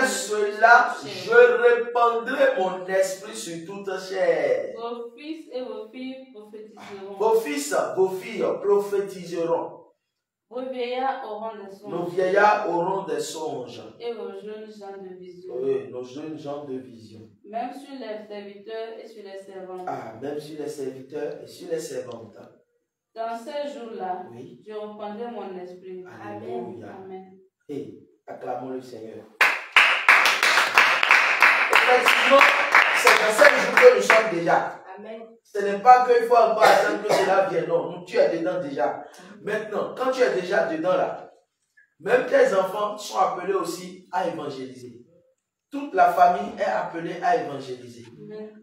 cela, je répandrai mon esprit sur toute chair. Vos fils et vos filles prophétiseront. Vos fils, vos filles prophétiseront. Vos vieillards auront des songes. Nos vieillards auront des songes. Et vos jeunes gens de vision. Oui, nos jeunes gens de vision. Même sur les serviteurs et sur les servantes. Ah, même sur les serviteurs et sur les servantes. Dans ces jours-là, oui, je reprendrai mon esprit. Alléluia. Amen. Et acclamons le Seigneur. Effectivement, c'est dans ces jours que nous sommes déjà. Amen. Ce n'est pas qu'il faut encore attendre que cela vienne. Non, tu es dedans déjà. Maintenant, quand tu es déjà dedans là, même tes enfants sont appelés aussi à évangéliser. Toute la famille est appelée à évangéliser.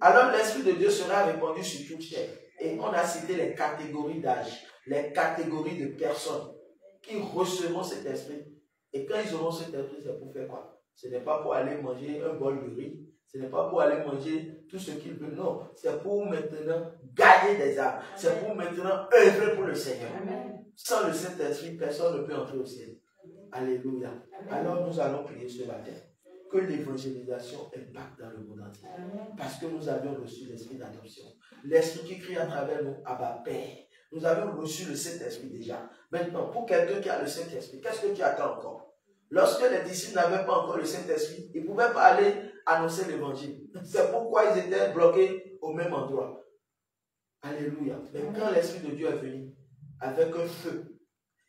Alors l'Esprit de Dieu sera répandu sur toute chair. Et on a cité les catégories d'âge, les catégories de personnes qui recevront cet esprit. Et quand ils auront cet esprit, c'est pour faire quoi? Ce n'est pas pour aller manger un bol de riz. Ce n'est pas pour aller manger tout ce qu'ils veulent. Non, c'est pour maintenant gagner des âmes. C'est pour maintenant œuvrer pour le Seigneur. Amen. Sans le Saint-Esprit, personne ne peut entrer au ciel. Alléluia. Alors nous allons prier ce matin que l'évangélisation impacte dans le monde entier. Parce que nous avions reçu l'esprit d'adoption. L'esprit qui crie à travers nous, Abba Père. Nous avons reçu le Saint-Esprit déjà. Maintenant, pour quelqu'un qui a le Saint-Esprit, qu'est-ce que tu attends encore? Lorsque les disciples n'avaient pas encore le Saint-Esprit, ils ne pouvaient pas aller annoncer l'évangile. C'est pourquoi ils étaient bloqués au même endroit. Alléluia. Mais quand l'Esprit de Dieu est venu avec un feu,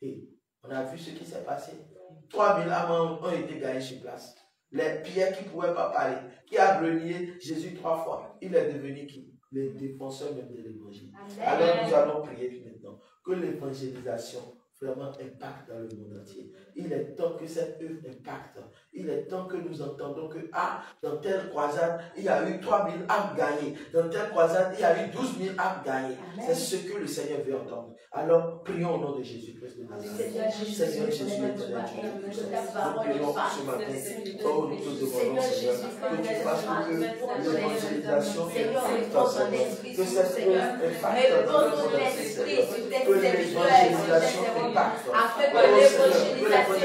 et on a vu ce qui s'est passé. 3000 âmes ont été gagnées sur place. Les Pierre qui ne pouvaient pas parler, qui a renié Jésus 3 fois, il est devenu qui? Les défenseurs même de l'évangile. Alors nous allons prier maintenant que l'évangélisation vraiment impacte dans le monde entier. Il est temps que cette œuvre impacte. Il est temps que nous entendons que dans telle croisade, il y a eu 3000 âmes gagnées. Dans telle croisade, il y a eu 12 000 âmes gagnées. C'est ce que le Seigneur veut entendre. Alors, prions au nom de Jésus-Christ. Seigneur Jésus, éternel Dieu, nous prions ce matin. Oh, nous te demandons, Seigneur, que tu fasses que l'évangélisation impacte dans ce monde. Que cette œuvre impacte dans le monde entier. Que l'évangélisation impacte. Que l'évangélisation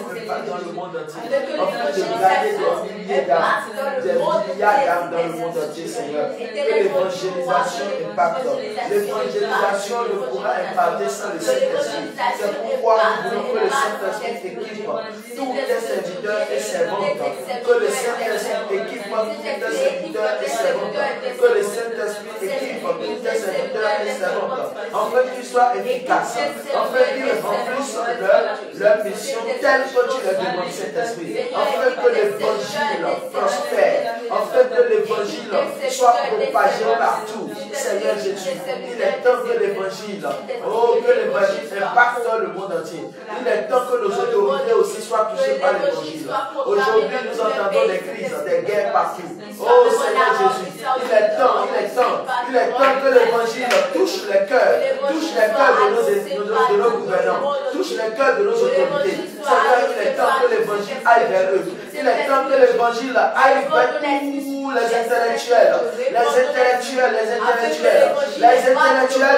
impacte dans le monde entier. Afin de gagner des milliers d'âmes, des milliards d'âmes dans le monde entier, Seigneur. Que l'évangélisation impacte. L'évangélisation ne pourra impacter sans le Saint-Esprit. C'est pourquoi nous voulons que le Saint-Esprit équipe tous les serviteurs et servantes. Que le Saint-Esprit équipe tous les serviteurs et servantes. Que le Saint-Esprit équipe tous les serviteurs et servantes. Afin qu'ils soient efficaces. Afin qu'ils remplissent leur mission telle que tu les demandes, Saint-Esprit. Afin que l'évangile prospère. Afin que l'évangile soit propagé partout. Seigneur Jésus, il est temps que l'évangile, que l'évangile impacte dans le monde entier. Il est temps que nos autorités aussi soient touchées par l'évangile. Aujourd'hui, nous entendons des crises, des guerres partout. Oh Seigneur Jésus, il est temps que l'évangile touche les cœurs de nos gouvernants, touche les cœurs de nos autorités. Seigneur, il est temps que l'évangile aille vers eux. Il est temps que l'évangile aille vers tous les intellectuels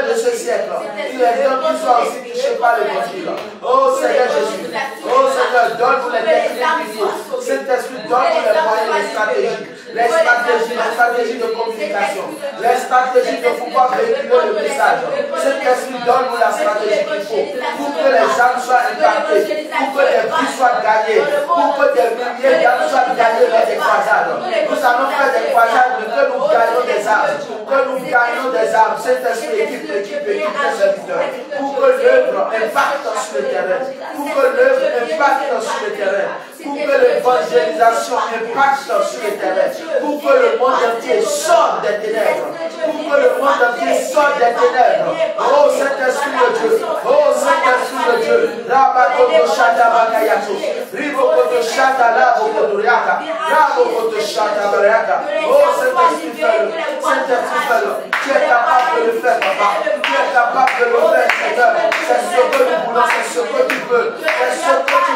de ce siècle. Il est temps qu'ils soient aussi touchés par l'évangile. Oh Seigneur Jésus, oh Seigneur, donne-nous les techniques qu'il faut. Saint-Esprit, donne-nous les moyens, les stratégies de communication, les stratégies de pouvoir véhiculer le message. Saint-Esprit, donne-nous la stratégie qu'il faut pour que les âmes soient impactées, pour que les vies soient gagnées, pour que des milliers d'âmes soient gagnées dans des croisades. Nous allons faire des croisades, mais que nous gagnons des âmes, Saint-Esprit, équipe des serviteurs, pour que l'œuvre impacte sur le terrain, pour que l'évangélisation impacte sur le terrain, pour que le monde entier sorte des ténèbres, Oh Saint-Esprit de Dieu, Rabakoto Shata Bakayato, Ribokoto Shata Labokotoriaka, Rabokoto Shata Baraka. Oh Saint-Esprit, fais-le. Tu es capable de le faire, papa. Tu es capable de le faire, Seigneur. C'est ce que nous voulons, c'est ce que tu veux.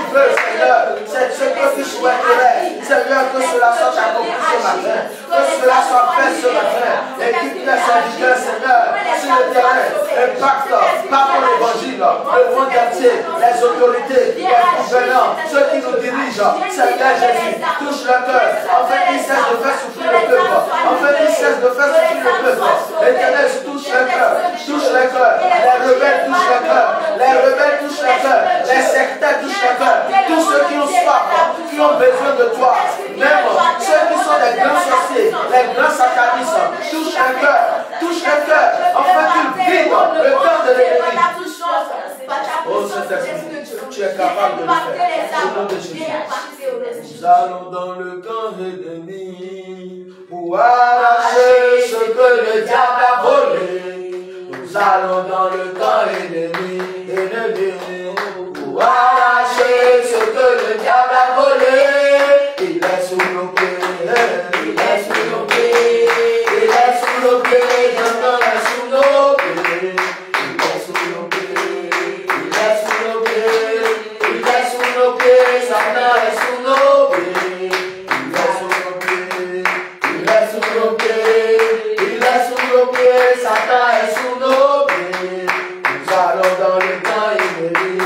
Seigneur. C'est ce que tu souhaiterais. Seigneur, que cela soit accompli ce matin. Que cela soit fait ce matin. Équipe les serviteurs, Seigneur, sur le terrain. Impacte par ton évangile, le monde entier, les autorités, les gouvernants, ceux qui nous dirigent. Seigneur Jésus, touche le cœur. Afin qu'ils cessent de faire souffrir le peuple. Éternel, touche le cœur. Les rebelles touchent le cœur. Les sectaires touchent le cœur. Tous ceux qui ont soif, qui ont besoin de toi, même ceux qui sont des grands sorciers, les grands satanistes, touche le cœur, afin qu'ils vivent le temps de l'ennemi. Oh Saint-Esprit, tu es capable de le faire. Au nom de Jésus. Nous allons dans le camp ennemi pour arracher ce que le diable a volé. Nous allons dans le camp ennemi pour arracher ce que le diable a volé. Il est sous nos pieds, Satan est sous nos pieds. Nous allons dans le camp ennemi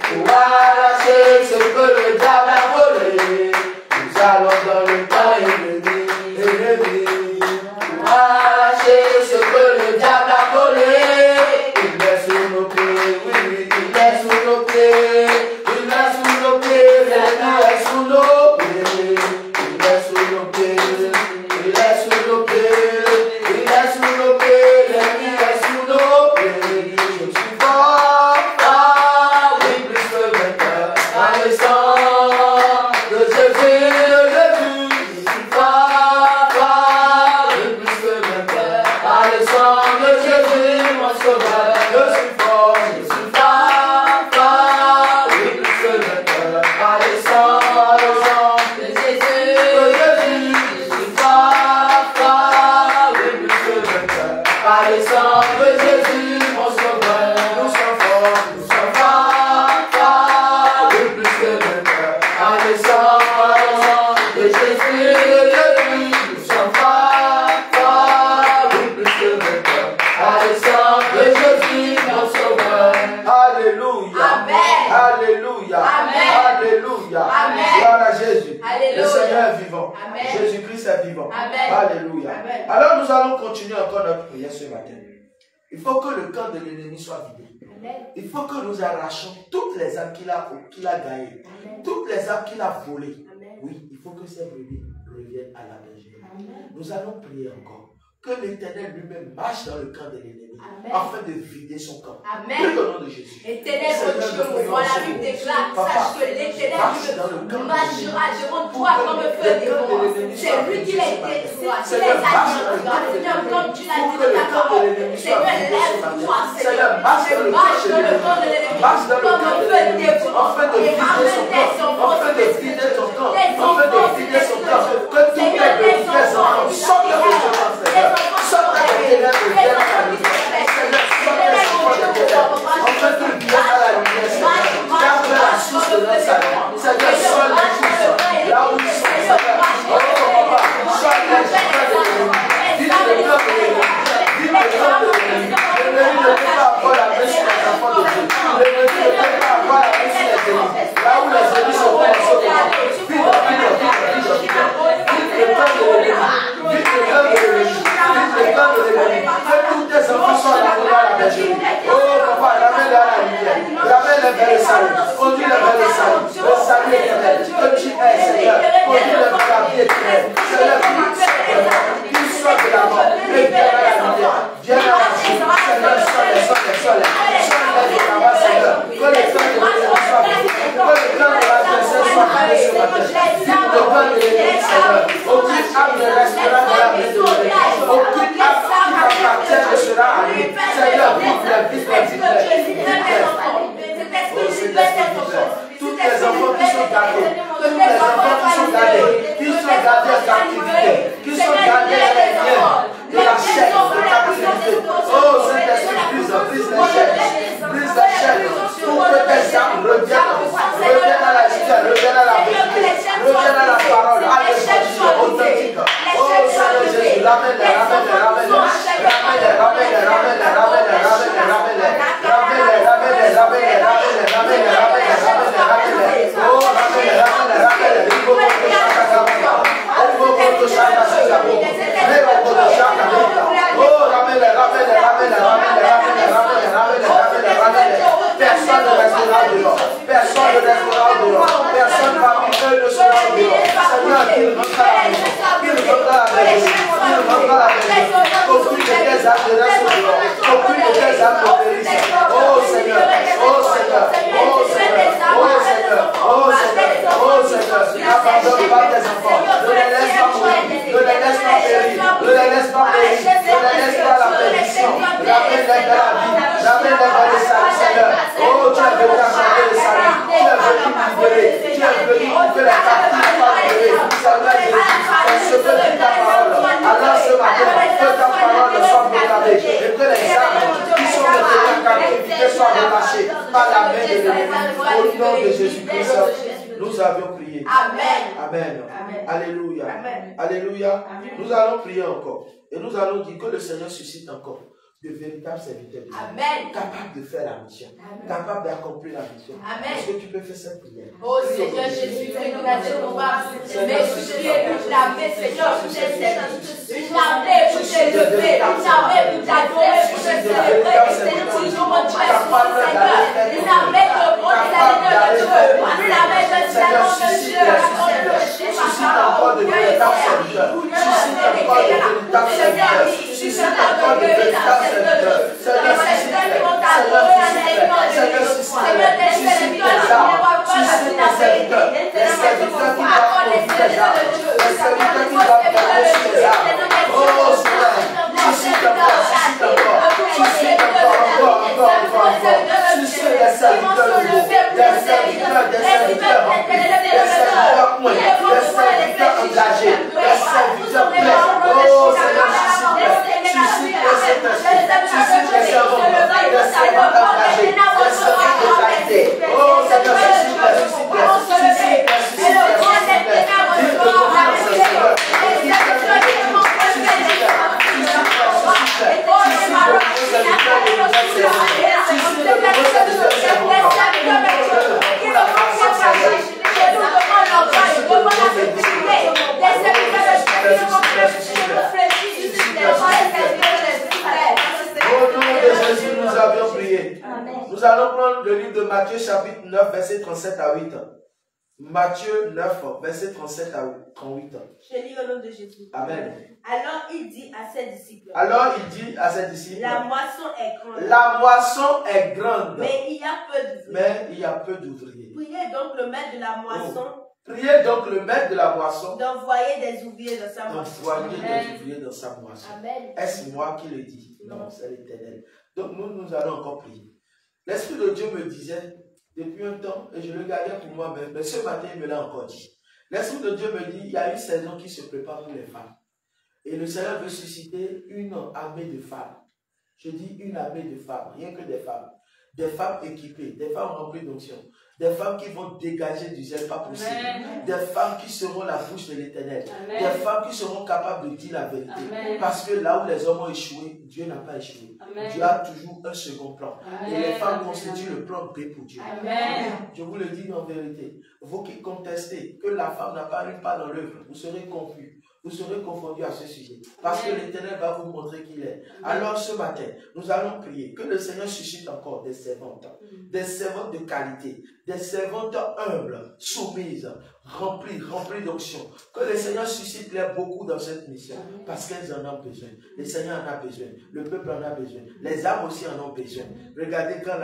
pour arracher ce que le diable a volé. Nous allons dans le camp ennemi pour arracher ce que le diable a volé. Il est sous nos pieds, oui, il est sous nos pieds. Il est sous nos pieds, l'ennemi est sous nos pieds. Il est sous nos pieds, il est sous nos pieds. Il est sous nos pieds, l'ennemi est sous nos pieds. Je suis fort, oui, plus que vainqueur. nous sommes oui, plus que vainqueurs. À le sang de Jésus, mon sauveur. Alléluia. Amen. Alléluia. Amen. Alléluia. Amen. Gloire à Jésus. Alléluia. Le Seigneur est vivant. Amen. Jésus-Christ est vivant. Amen. Alléluia. Amen. Alors nous allons continuer encore notre prière ce matin. Il faut que le camp de l'ennemi soit vidé. Amen. Il faut que nous arrachions toutes les âmes qu'il a gagnées. Amen. Toutes les âmes qu'il a volées. Amen. Oui, il faut que ces brebis reviennent à la bergerie. Amen. Nous allons prier encore. Que l'Éternel lui-même marche dans le camp de l'ennemi afin de vider son camp. Amen. Prie au nom de Jésus. Éternel, mon Dieu, mon roi, la Bible déclare, sache que l'Éternel marchera devant toi comme un feu dévorant. C'est lui qui les détruira, qui les anéantira. Seigneur, comme tu l'as dit dans ta parole, Seigneur, lève-toi, Seigneur, marche dans le camp de l'ennemi comme un feu dévorant. Et ramène tes enfants, afin de vider son camp, tes afin de enfants, vider son camp, que tous les enfants sortent de ce camp, Seigneur, sortent de tes ténèbres, viennent à la lumière, Seigneur, sortent de ce camp de ténèbres, afin qu'ils viennent à la lumière, Seigneur, garde la source de notre salut, Seigneur, sois les sources, là où ils sont, Seieur, oh papa, sois les sources de l'ennemi, vide le camp de l'ennemi, vide le camp de l'ennemi, l'ennemi ne peut pas avoir la main sur les enfants de Dieu, l'ennemi ne peut pas avoir la main sur les ennemis, là où les ennemis sont pas vide le camp de l'ennemi, que tous tes enfants soient ramenés à la bergerie. Oh papa, ramène-les à la lumière, ramène-les vers le salut, conduis-les vers le salut éternel, que tu es Seigneur, conduis-les vers la vie éternelle, Seigneur, qu'ils soient de la mort, et viens à la lumière, viens à la vie, Seigneur, sois les là-bas, Seigneur, que le temps de l'ennemi soit vidé, que le temps de l'adversaire soit vidé ce matin, vide le temps de l'ennemi, Seigneur, aucune âme ne restera dans la vie de l'ennemi, aucune âme qui t'appartient ne sera à lui, Seigneur, tous les enfants qui sont gardés, tous les enfants qui sont gardés en captivité, qui sont gardés dans les liens de la chair, de la captivité. Oh, Saint-Esprit, brise les chaînes, pour que tes âmes reviennent à la lumière, reviennent à la vérité, reviennent à la parole, à l'évangile authentique. Oh, Seigneur Jésus, ramène-les, personne ne restera dehors, personne ne restera dehors, personne parmi eux ne sera dehors. Seigneur, qu'il rentre à la maison, qu'il rentre à la maison, qu'il rentre à la maison. Aucune de tes âmes ne reste dehors, aucune de tes âmes ne périsse. Oh Seigneur, oh Seigneur, oh Seigneur, oh Seigneur, oh Seigneur, oh Seigneur, n'abandonne pas tes enfants, ne les laisse pas mourir, ne les laisse pas périr, ne les laisse pas périr, ne les laisse pas à la perdition, ramène-les vers la vie, ramène-les vers le salut, Seigneur. Oh, tu es venu accorder le salut, tu es venu libérer, tu es venu que les captifs soient libérés. Seigneur Jésus, je veux dire ta parole. Alors ce matin, que ta parole soit proclamée et que les âmes qui sont retenues en captivité soient relâchées par la main de l'ennemi. Au nom de Jésus-Christ, nous avions prié. Amen. Amen. Amen. Alléluia. Amen. Alléluia. Amen. Nous allons prier encore. Et nous allons dire que le Seigneur suscite encore de véritables serviteurs de Dieu. Amen. Capables de faire la mission. Amen. Capables d'accomplir la mission. Amen. Est-ce que tu peux faire cette prière? Oh Seigneur Jésus, fais-nous la combat. Mais je suis réclamé, Seigneur, pour t'aider, réclamé pour t'élever, réclamé pour t'adorer, pour te célébrer. Seigneur, toujours mon Dieu, Seigneur, réclamé le bon Seigneur de Dieu, réclamé le Seigneur de Dieu, suscite encore de véritables serviteurs. Suscite encore de véritables serviteurs. Suscite encore de véritables serviteurs. Seigneur, suscite-les. Seigneur, suscite-les. Suscite les âmes. Suscite les serviteurs. Les serviteurs qui doivent conduire les âmes. Les serviteurs qui doivent garder sur les âmes. Oh Seigneur, suscite encore, suscite encore. Suscite encore. Suscite les serviteurs nouveaux. Des serviteurs remplis. Des serviteurs points. Des serviteurs engagés. Des serviteurs pleins. Oh Seigneur, suscite les Saint-Esprit. Suscite les servants engagés. Des servants de qualité. Oh Seigneur, suscite-les. Dis de confiance, Seigneur. Matthieu chapitre 9, verset 37 à 8. Matthieu 9, verset 37 à 38. Je lis au nom de Jésus. Amen. Alors il dit à ses disciples. La moisson est grande. La moisson est grande. Mais il y a peu d'ouvriers. Priez donc le maître de la moisson. Priez donc le maître de la moisson. D'envoyer des ouvriers dans sa moisson. Amen. Est-ce moi qui le dis? Non, c'est l'Éternel. Donc nous allons encore prier. L'Esprit de Dieu me disait depuis un temps, et je le gardais pour moi-même, mais ce matin il me l'a encore dit. L'Esprit de Dieu me dit, il y a une saison qui se prépare pour les femmes. Et le Seigneur veut susciter une armée de femmes. Je dis une armée de femmes, rien que des femmes. Des femmes équipées, des femmes remplies d'onction. Des femmes qui vont dégager du zèle pas possible. Amen. Des femmes qui seront la bouche de l'Éternel. Des femmes qui seront capables de dire la vérité. Amen. Parce que là où les hommes ont échoué, Dieu n'a pas échoué. Amen. Dieu a toujours un second plan. Amen. Et les femmes constituent le plan B pour Dieu. Amen. Je vous le dis en vérité. Vous qui contestez que la femme n'a pas une part dans l'œuvre, vous serez confus. Vous serez confondus à ce sujet. Parce que l'Éternel va vous montrer qui il est. Alors ce matin, nous allons prier que le Seigneur suscite encore des servantes. Des servantes de qualité. Des servantes humbles, soumises, remplies d'onction. Que le Seigneur suscite beaucoup dans cette mission. Parce qu'elles en ont besoin. Le Seigneur en a besoin. Le peuple en a besoin. Les âmes aussi en ont besoin. Regardez quand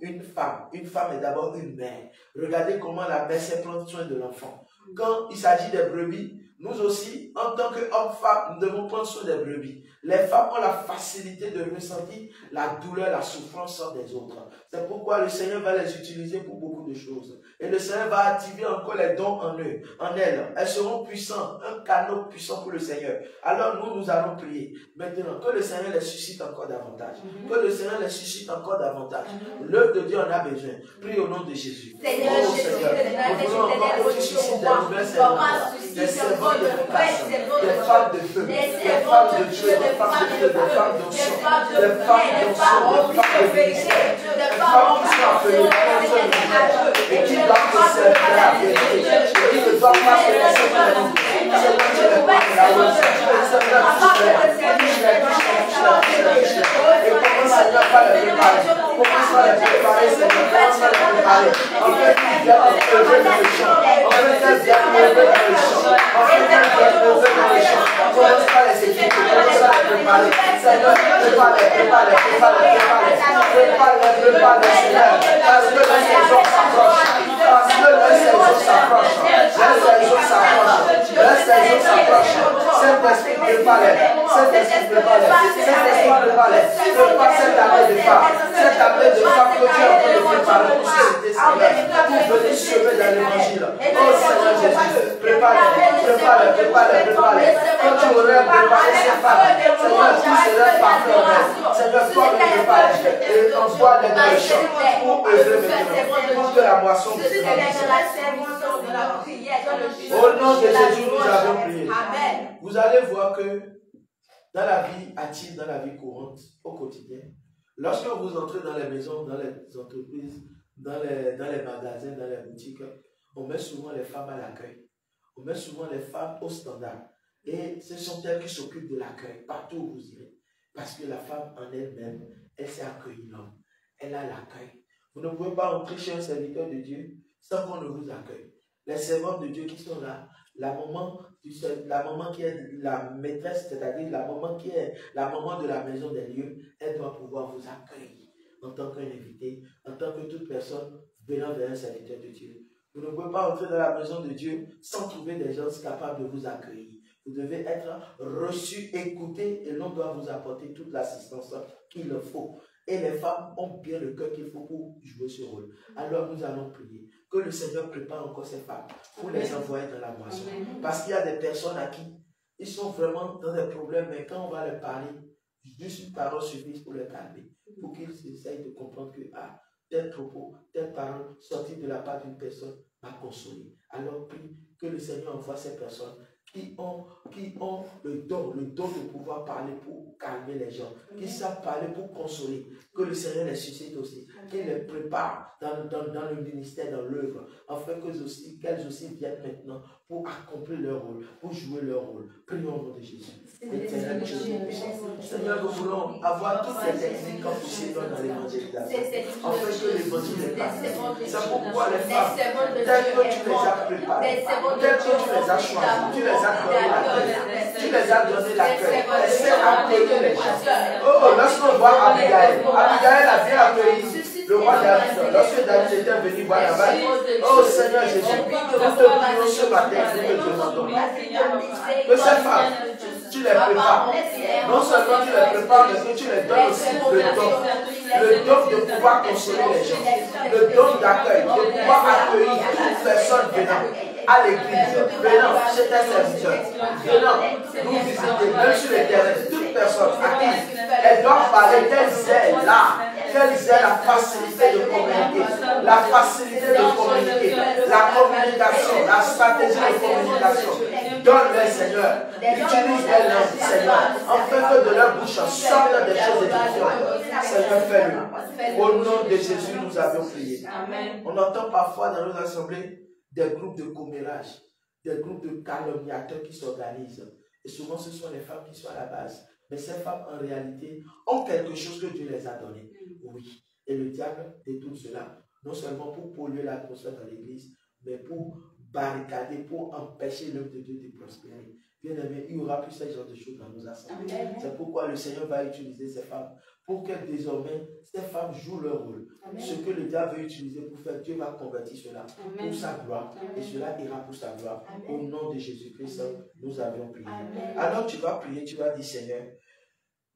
une femme est d'abord une mère. Regardez comment la mère sait prendre soin de l'enfant. Quand il s'agit des brebis, nous aussi, en tant qu'hommes-femmes, nous devons prendre soin des brebis. Les femmes ont la facilité de ressentir la douleur, la souffrance des autres. C'est pourquoi le Seigneur va les utiliser pour beaucoup de choses. Et le Seigneur va activer encore les dons en elles. Elles seront puissantes, un canot puissant pour le Seigneur. Alors nous allons prier. Maintenant, que le Seigneur les suscite encore davantage. Que le Seigneur les suscite encore davantage. L'œuvre de Dieu en a besoin. Prie au nom de Jésus. Seigneur, nous voulons encore que tu suscites des nouvelles servantes. Des servantes efficaces, des femmes de feu, des femmes de Dieu, des femmes de Dieu, des femmes d'onction, des femmes d'onction, des femmes de vérité, des femmes qui sont appelées contre le Seigneur et qui doivent te servir la vérité et qui ne doivent pas se laisser faire. C'est moi qui les parle la rose. Seigneur, touche-les. Et comment Seigneur va les préparer? Commence à les préparer, Seigneur. Commence à les préparer. En fait, ils viennent œuvrer dans le champ. En fait, ils viennent œuvrer dans le champ. En fait, ils viennent œuvrer dans le champ. Commence pas les équiper, commence à les préparer. Seigneur, prépare-les, Seigneur. Parce que la saison s'approche. Parce que la saison s'approche. La saison s'approche. La saison s'approche. Saint-Esprit, prépare-les. Saint-Esprit, prépare-les. Saint-Esprit, prépare-les. Prépare cette année de femmes. Cette année de femmes que tu es en train de préparer pour susciter, Seigneur. Pour venir semer dans l'évangile. Oh Seigneur Jésus, prépare-les. Quand tu aurais préparé ces femmes, Seigneur, tu serais parfait. Seigneur, toi me prépares et envoie les dans le champ pour œuvrer maintenant. Pour que la moisson se au nom de Jésus, nous avons prié. Vous allez voir que dans la vie active, dans la vie courante, au quotidien, lorsque vous entrez dans les maisons, dans les entreprises, dans les magasins, dans les boutiques, on met souvent les femmes à l'accueil. On met souvent les femmes au standard. Et ce sont elles qui s'occupent de l'accueil, partout où vous irez. Parce que la femme en elle-même, elle sait accueillir l'homme. Elle a l'accueil. Vous ne pouvez pas entrer chez un serviteur de Dieu sans qu'on ne vous accueille. Les servantes de Dieu qui sont là, la maman qui est la maîtresse, c'est-à-dire la maman qui est la maman de la maison des lieux, elle doit pouvoir vous accueillir en tant qu'un invité, en tant que toute personne venant vers un serviteur de Dieu. Vous ne pouvez pas entrer dans la maison de Dieu sans trouver des gens capables de vous accueillir. Vous devez être reçu, écouté, et l'on doit vous apporter toute l'assistance qu'il faut. Et les femmes ont bien le cœur qu'il faut pour jouer ce rôle. Alors nous allons prier que le Seigneur prépare encore ces femmes pour les envoyer dans la moisson. Parce qu'il y a des personnes à qui ils sont vraiment dans des problèmes, mais quand on va leur parler, juste une parole suffit pour les calmer. Pour qu'ils essayent de comprendre que tel propos, telle parole sortie de la part d'une personne m'a consolé. Alors prie que le Seigneur envoie ces personnes qui ont le don de pouvoir parler pour calmer les gens, qui savent parler pour consoler, que le Seigneur les suscite aussi, qu'il les prépare dans le ministère, dans l'œuvre, afin qu'elles aussi viennent maintenant pour accomplir leur rôle, pour jouer leur rôle. Prions au nom de Jésus. Éternel Dieu, Seigneur, nous voulons avoir toutes les techniques comme tu sais dans l'évangélisation, afin que l'évangile est passé. C'est pourquoi les femmes, telles que tu les as préparées, telles que tu les as choisies, tu les as donné l'accueil, tu les as donné l'accueil, essaie d'accueillir les gens. Oh, lorsqu'on voit Abigail, Abigail a bien accueilli le roi David. Lorsque David était venu voir Nabal, oh Seigneur Jésus, nous te prions ce matin, nous te demandons que ces femmes, tu les prépares. Non seulement tu les prépares, mais que tu les donnes aussi le don de pouvoir consoler les gens, le don d'accueil, de pouvoir accueillir toute personne venant à l'église, venant chez tes serviteurs, venant nous visiter, même sur les terrains, toute personne à qui elles doivent parler, qu'elles aient là, qu'elles aient la facilité de communiquer, la facilité de communiquer, la communication, la stratégie de communication. Donne-les, Seigneur, utilise-les, Seigneur, afin que de leur bouche sortent des choses édifiantes. Seigneur, fais-le. Au nom de Jésus, nous avons prié. Amen. On entend parfois dans nos assemblées des groupes de commérage, des groupes de calomniateurs qui s'organisent. Et souvent, ce sont les femmes qui sont à la base. Mais ces femmes, en réalité, ont quelque chose que Dieu les a donné. Oui. Et le diable détourne cela, non seulement pour polluer l'atmosphère dans l'église, mais pour barricader, pour empêcher l'œuvre de Dieu de prospérer. Bien aimé, il y aura plus ce genre de choses dans nos assemblées. C'est pourquoi le Seigneur va utiliser ces femmes, pour que désormais, ces femmes jouent leur rôle. Amen. Ce que le diable veut utiliser pour faire, Dieu va convertir cela pour sa gloire. Amen. Et cela ira pour sa gloire. Amen. Au nom de Jésus-Christ, nous avons prié. Amen. Alors tu vas prier, tu vas dire, Seigneur,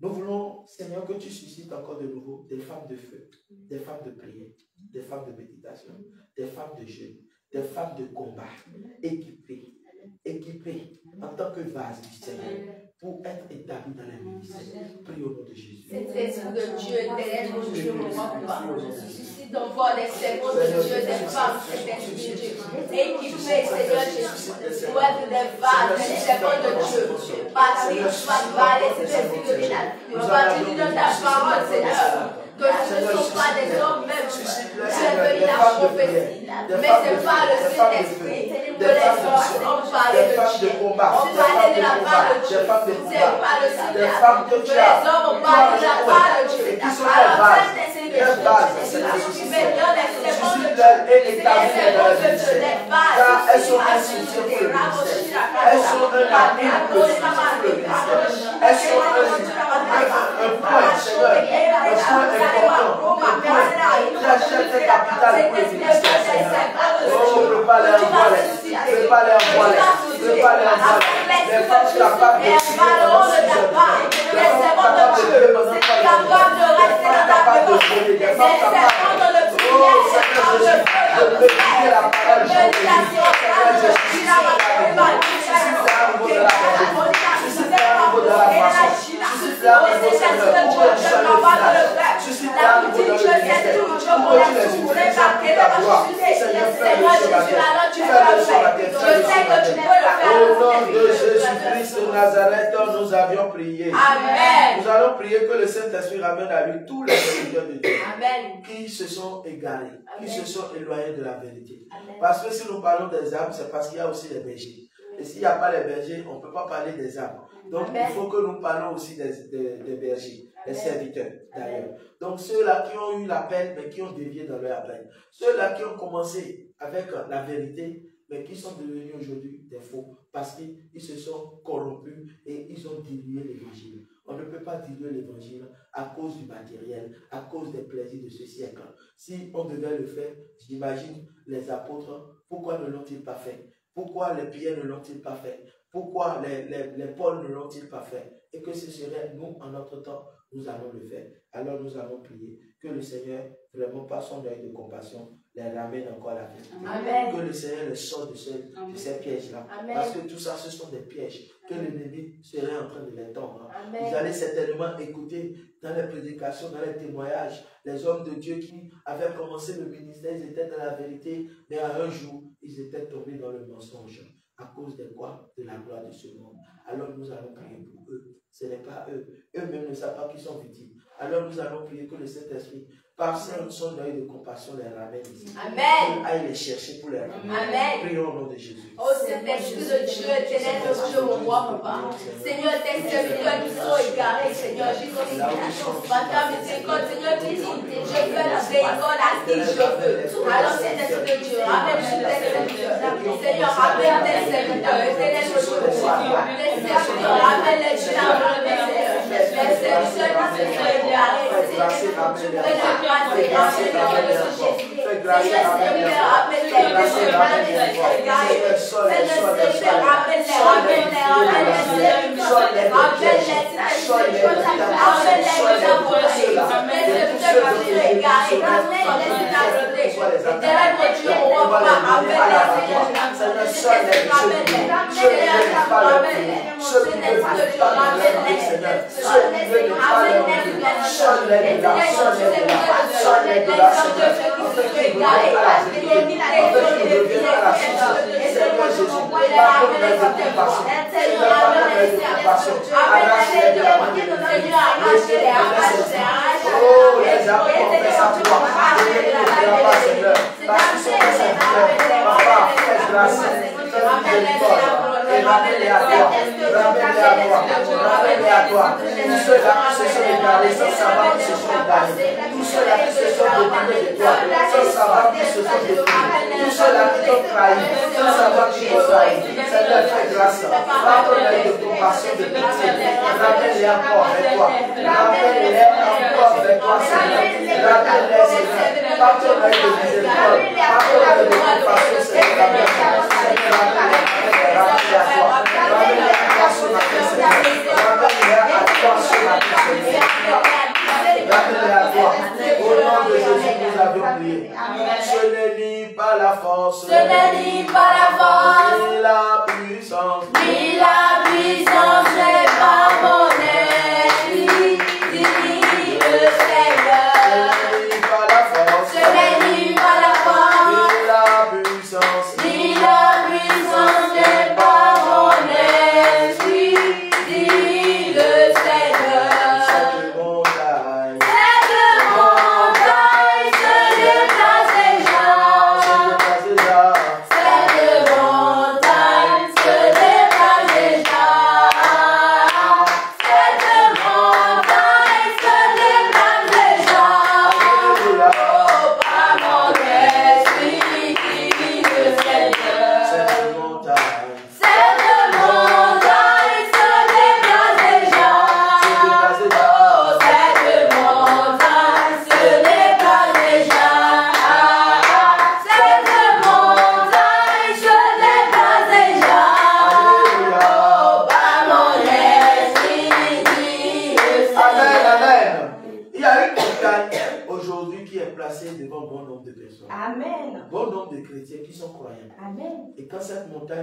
nous voulons, Seigneur, que tu suscites encore de nouveau des femmes de feu, des femmes de prière, des femmes de méditation, des femmes de jeûne, des femmes de combat, équipées en tant que vase du Seigneur, pour être établies dans la ministère. Prie au nom de Jésus. C'est l'Esprit de Dieu, éternel, nous te remercions. Suscite encore des servants de Dieu, des femmes, Seigneur Dieu, équipées, Seigneur Jésus, pour être des vases, des servants de Dieu. Patrick, Fatva, l'Esprit de Dieu. On va te dire dans ta parole, Seigneur, que ce ne sont pas des hommes même, tu es venu la prophétie, mais c'est par le Saint-Esprit que les hommes ont parlé de Dieu. On parlait de la part de Dieu, c'est par le Saint-Esprit que les hommes ont parlé de la part de Dieu. Alors, Saint-Esprit de Dieu, tu me donnes les serments de Dieu, les bases, elles sont instituées pour le ministère. Elles sont un appui pour le ministère. Elles sont un point, Seigneur, un point important, un point qui achète un capital pour le ministère, Seigneur. Oh, prépare-les en voiles, prépare-les en voiles, prépare-les en voiles. Les femmes capables de prier pendant 6 heures, les femmes capables de prier pendant 3 heures, les femmes capables de prier, les femmes capables de prier. Oh, Seigneur Jésus, de prier la parole, Seigneur Jésus, suscite un niveau de la parole, suscite un niveau de la façon, suscite un niveau, Seigneur, pour que tu sois le village, suscite un niveau dans le ministère, pour que tu les utilises pour ta gloire. Seigneur, fais-le ce matin, fais-le ce matin, fais-le ce matin. Au nom de Jésus-Christ de Nazareth, nous avions prié. Amen. Nous allons prier que le Saint-Esprit ramène à lui tous les serviteurs de Dieu. Amen. Qui se sont égarés, Amen. qui se sont éloignés de la vérité. Amen. Parce que si nous parlons des âmes, c'est parce qu'il y a aussi les bergers. Et s'il n'y a pas les bergers, on ne peut pas parler des âmes. Donc Amen. il faut que nous parlons aussi des bergers, des serviteurs d'ailleurs. Donc ceux-là qui ont eu l'appel, mais qui ont dévié dans leur appel. Ceux-là qui ont commencé avec la vérité, mais qui sont devenus aujourd'hui des faux, parce qu'ils se sont corrompus et ils ont dilué l'évangile. On ne peut pas diluer l'évangile à cause du matériel, à cause des plaisirs de ce siècle. Si on devait le faire, j'imagine les apôtres, pourquoi ne l'ont-ils pas fait? Pourquoi les Pierre ne l'ont-ils pas fait? Pourquoi les Paul ne l'ont-ils pas fait? Et que ce serait nous, en notre temps, nous allons le faire. Alors nous allons prier que le Seigneur, vraiment par son œil de compassion, les ramène encore à la vérité. Amen. Que le Seigneur les sorte de ces pièges-là. Parce que tout ça, ce sont des pièges que l'ennemi serait en train de les tendre. Vous allez certainement écouter dans les prédications, dans les témoignages, les hommes de Dieu qui avaient commencé le ministère, ils étaient dans la vérité, mais à un jour, ils étaient tombés dans le mensonge. à cause de quoi? De la gloire de ce monde. Alors nous allons prier pour eux. Ce n'est pas eux. Eux-mêmes ne savent pas qu'ils sont victimes. Alors nous allons prier que le Saint-Esprit, par son œil de compassion, les ramène ici. Amen. Qu'il aille les chercher pour les ramener. Amen. Prions au nom de Jésus. Oh Saint-Esprit de Dieu, éternel Dieu, mon roi, papa. Seigneur, tes serviteurs qui sont égarés, Seigneur, Jésus, par ta miséricorde, Seigneur, tu dis, je fais la miséricorde à qui je veux. Alors Saint-Esprit de Dieu, ramène sur tes serviteurs. Seigneur, ramène tes serviteurs, éternel Dieu, tes serviteurs, ramène-les sur la main de tes serviteurs. Les serviteurs qui se sont égarés, Seigneur, tu peux les passer, ramène-les de ce Jésus. Seigneur, Seigneur, ramène-les.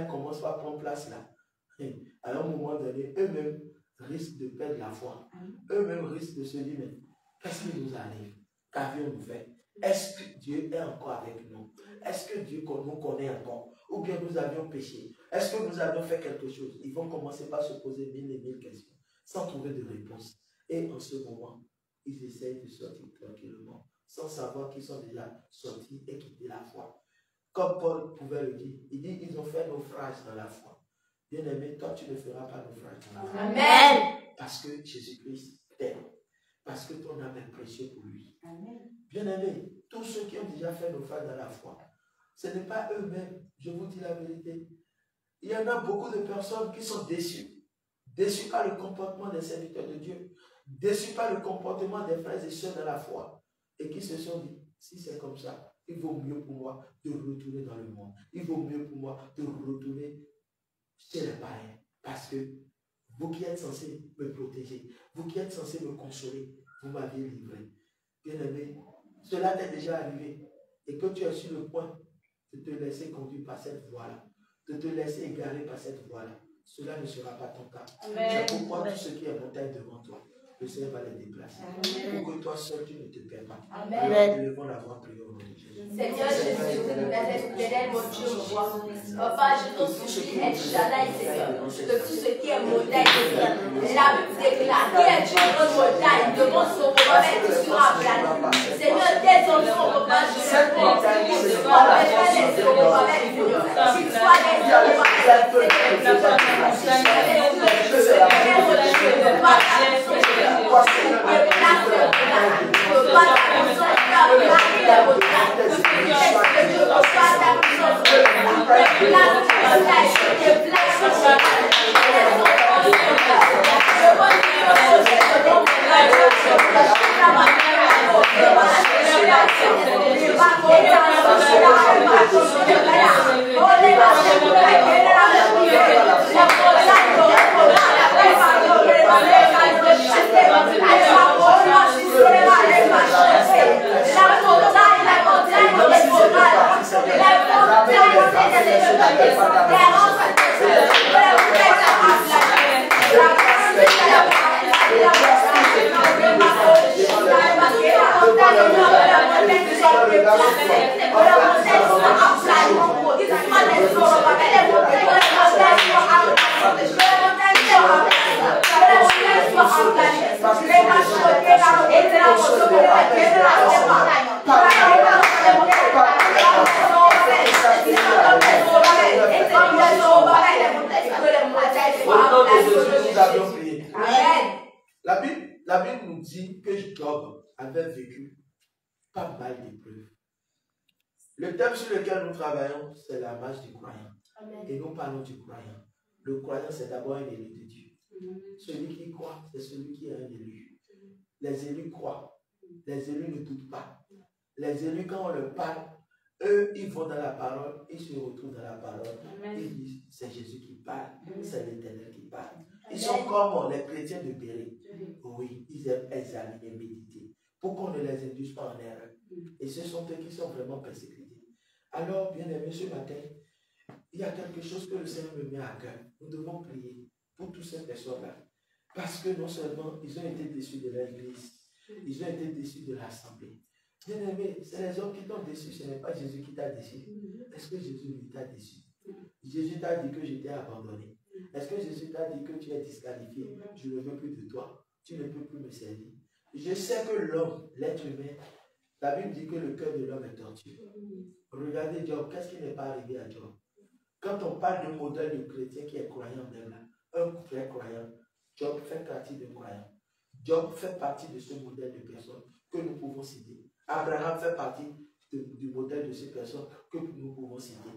Commence par prendre place là. À un moment donné, eux-mêmes risquent de perdre la foi. Eux-mêmes risquent de se dire, mais qu'est-ce qui nous arrive? Qu'avions-nous fait? Est-ce que Dieu est encore avec nous? Est-ce que Dieu nous connaît encore? Ou bien nous avions péché? Est-ce que nous avions fait quelque chose? Ils vont commencer par se poser mille et mille questions sans trouver de réponse. Et en ce moment, ils essayent de sortir tranquillement sans savoir qu'ils sont déjà sortis et quittés la foi. Comme Paul pouvait le dire, il dit ils ont fait naufrage dans la foi. Bien-aimé, toi tu ne feras pas naufrage dans la foi. Amen. Parce que Jésus-Christ t'aime. Parce que ton âme est précieux pour lui. Amen. Bien-aimé, tous ceux qui ont déjà fait naufrage dans la foi, ce n'est pas eux-mêmes, je vous dis la vérité. Il y en a beaucoup de personnes qui sont déçues. Déçues par le comportement des serviteurs de Dieu. Déçues par le comportement des frères et sœurs dans la foi. Et qui se sont dit, si c'est comme ça, il vaut mieux pour moi de retourner dans le monde. Il vaut mieux pour moi de retourner chez les païens. Parce que vous qui êtes censés me protéger, vous qui êtes censés me consoler, vous m'aviez livré. Bien-aimé, cela t'est déjà arrivé. Et que tu es sur le point de te laisser conduire par cette voie-là. De te laisser égarer par cette voie-là. Cela ne sera pas ton cas. C'est pourquoi tout ce qui est montagne devant toi, le Seigneur va les déplacer. Pour que toi seul, tu ne te perds pas. Amen. Alors, nous devons l'avoir prié au nom de Jésus. Seigneur Jésus, l'éternel, mon Dieu, roi. Papa, je t'en supplie, El Shaddai, Seigneur, de tout ce qui est montagne, Seigneur. La Bible déclare qui est une grande montagne devant son prophète qui sera aplani. Seigneur, tes enfants, papa, je le prie, qu'ils soient les prophètes, Seigneur. Qu'ils soient les prophètes, La Bible nous dit que Job avait vécu pas mal d'épreuves. Le thème sur lequel nous travaillons, c'est la marche du croyant. Et nous parlons du croyant. Le croyant, c'est d'abord un élu de Dieu. Celui qui croit, c'est celui qui est un élu. Les élus croient. Les élus ne doutent pas. Les élus, quand on leur parle, eux, ils vont dans la parole, ils se retrouvent dans la parole. Ils disent, c'est Jésus qui parle, c'est l'Éternel qui parle. Ils sont comme les chrétiens de Béret. Oui, ils aiment examiner et méditer. Pour qu'on ne les induise pas en erreur. Et ce sont eux qui sont vraiment persécutés. Alors, bien aimé, ce matin, il y a quelque chose que le Seigneur me met à cœur. Nous devons prier pour toutes ces personnes-là. Parce que non seulement ils ont été déçus de l'église, ils ont été déçus de l'assemblée. Bien aimé, c'est les hommes qui t'ont déçu, ce n'est pas Jésus qui t'a déçu. Est-ce que Jésus lui t'a déçu? Jésus t'a dit que je t'ai abandonné. Est-ce que Jésus t'a dit que tu es disqualifié? Je ne veux plus de toi. Tu ne peux plus me servir. Je sais que l'homme, l'être humain, la Bible dit que le cœur de l'homme est tortueux. Regardez Job, qu'est-ce qui n'est pas arrivé à Job? Quand on parle d'un modèle de chrétien qui est croyant même là, un vrai croyant, Job fait partie de croyants. Job fait partie de ce modèle de personnes que nous pouvons citer. Abraham fait partie du modèle de ces personnes que nous pouvons citer.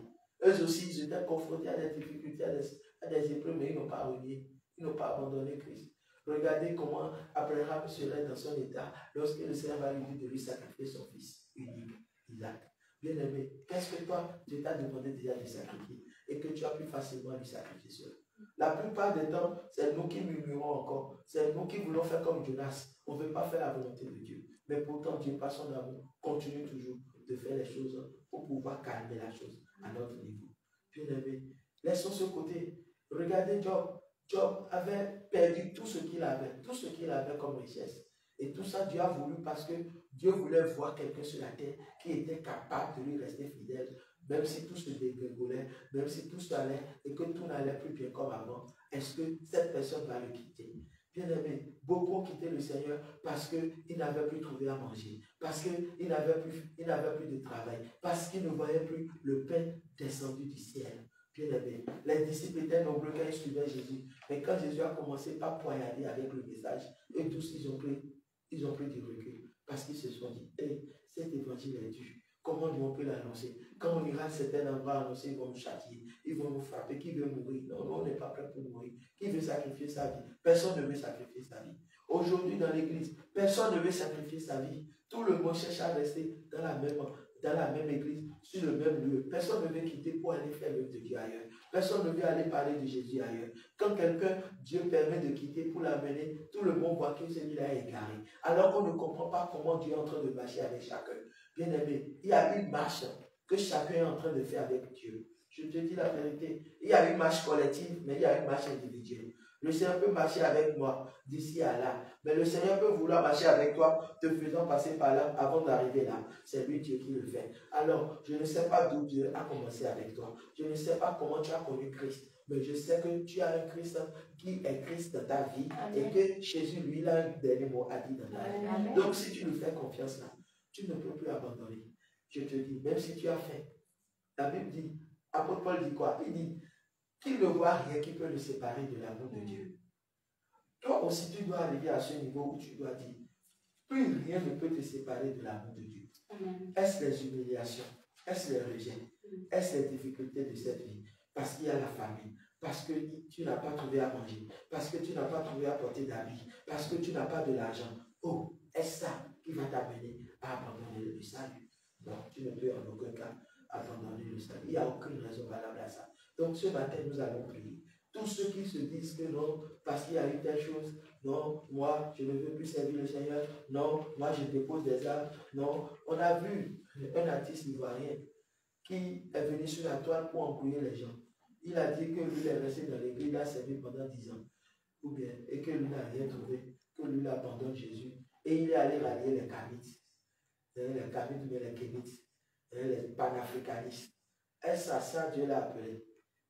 Eux aussi, ils étaient confrontés à des difficultés, à des épreuves, mais ils n'ont pas renié, ils n'ont pas abandonné Christ. Regardez comment Abraham serait dans son état lorsque le Seigneur va lui dire de lui sacrifier son fils unique, Isaac. Bien aimé, qu'est-ce que toi, Dieu t'a demandé déjà de sacrifier et que tu as pu facilement lui sacrifier seul? La plupart des temps, c'est nous qui murmurons encore. C'est nous qui voulons faire comme Jonas. On ne veut pas faire la volonté de Dieu. Mais pourtant, Dieu, par son amour, continue toujours de faire les choses pour pouvoir calmer la chose à notre niveau. Bien aimé, laissons ce côté. Regardez Job. Job avait perdu tout ce qu'il avait comme richesse. Et tout ça, Dieu a voulu parce que Dieu voulait voir quelqu'un sur la terre qui était capable de lui rester fidèle, même si tout se dégringolait, même si tout s'allait et que tout n'allait plus bien comme avant. Est-ce que cette personne va le quitter? Bien aimé, beaucoup ont quitté le Seigneur parce qu'ils n'avaient plus trouvé à manger, parce qu'ils n'avaient plus de travail, parce qu'ils ne voyaient plus le pain descendu du ciel. Bien aimé, les disciples étaient nombreux quand ils suivaient Jésus. Mais quand Jésus a commencé par poignarder avec le message, et tous ils ont pris du recul. Parce qu'ils se sont dit, hey, cet évangile est dur. Comment on peut l'annoncer? Quand on ira à certains endroits annoncer, ils vont nous châtier, ils vont nous frapper. Qui veut mourir? Non, on n'est pas prêt pour mourir. Qui veut sacrifier sa vie? Personne ne veut sacrifier sa vie. Aujourd'hui dans l'église, personne ne veut sacrifier sa vie. Tout le monde cherche à rester dans la même église, sur le même lieu. Personne ne veut quitter pour aller faire l'œuvre de Dieu ailleurs. Personne ne veut aller parler de Jésus ailleurs. Quand quelqu'un, Dieu permet de quitter pour l'amener, tout le monde voit que celui-là est égaré. Alors qu'on ne comprend pas comment Dieu est en train de marcher avec chacun. Bien aimé, il y a une marche que chacun est en train de faire avec Dieu. Je te dis la vérité, il y a une marche collective, mais il y a une marche individuelle. Le Seigneur peut marcher avec moi d'ici à là. Mais le Seigneur peut vouloir marcher avec toi, te faisant passer par là avant d'arriver là. C'est lui Dieu qui le fait. Alors, je ne sais pas d'où Dieu a commencé avec toi. Je ne sais pas comment tu as connu Christ. Mais je sais que tu as un Christ qui est Christ dans ta vie. Amen. Et que Jésus, lui, il a un dernier mot à dire dans ta vie. Amen. Donc, si tu lui fais confiance là, tu ne peux plus abandonner. Je te dis, même si tu as faim, la Bible dit, apôtre Paul dit quoi? Il dit, qu'il ne voit rien qui peut le séparer de l'amour de Dieu. Toi aussi, tu dois arriver à ce niveau où tu dois dire, plus rien ne peut te séparer de l'amour de Dieu. Est-ce les humiliations? Est-ce les rejets? Est-ce les difficultés de cette vie? Parce qu'il y a la famine, parce que tu n'as pas trouvé à manger, parce que tu n'as pas trouvé à porter d'habits, parce que tu n'as pas de l'argent. Oh, est-ce ça qui va t'amener à abandonner le salut? Non, tu ne peux en aucun cas abandonner le salut. Il n'y a aucune raison valable à ça. Donc ce matin, nous allons prier. Tous ceux qui se disent que non, parce qu'il y a eu telle chose, non, moi, je ne veux plus servir le Seigneur, non, moi, je dépose des armes, non. On a vu un artiste ivoirien qui est venu sur la toile pour embrouiller les gens. Il a dit que lui est resté dans l'église, il a servi pendant 10 ans. Ou bien, et que lui n'a rien trouvé, que lui abandonne Jésus. Et il est allé rallier les Kamites. Les Kamites, mais les Kémites, les panafricanistes. Est-ce à ça Dieu l'a appelé?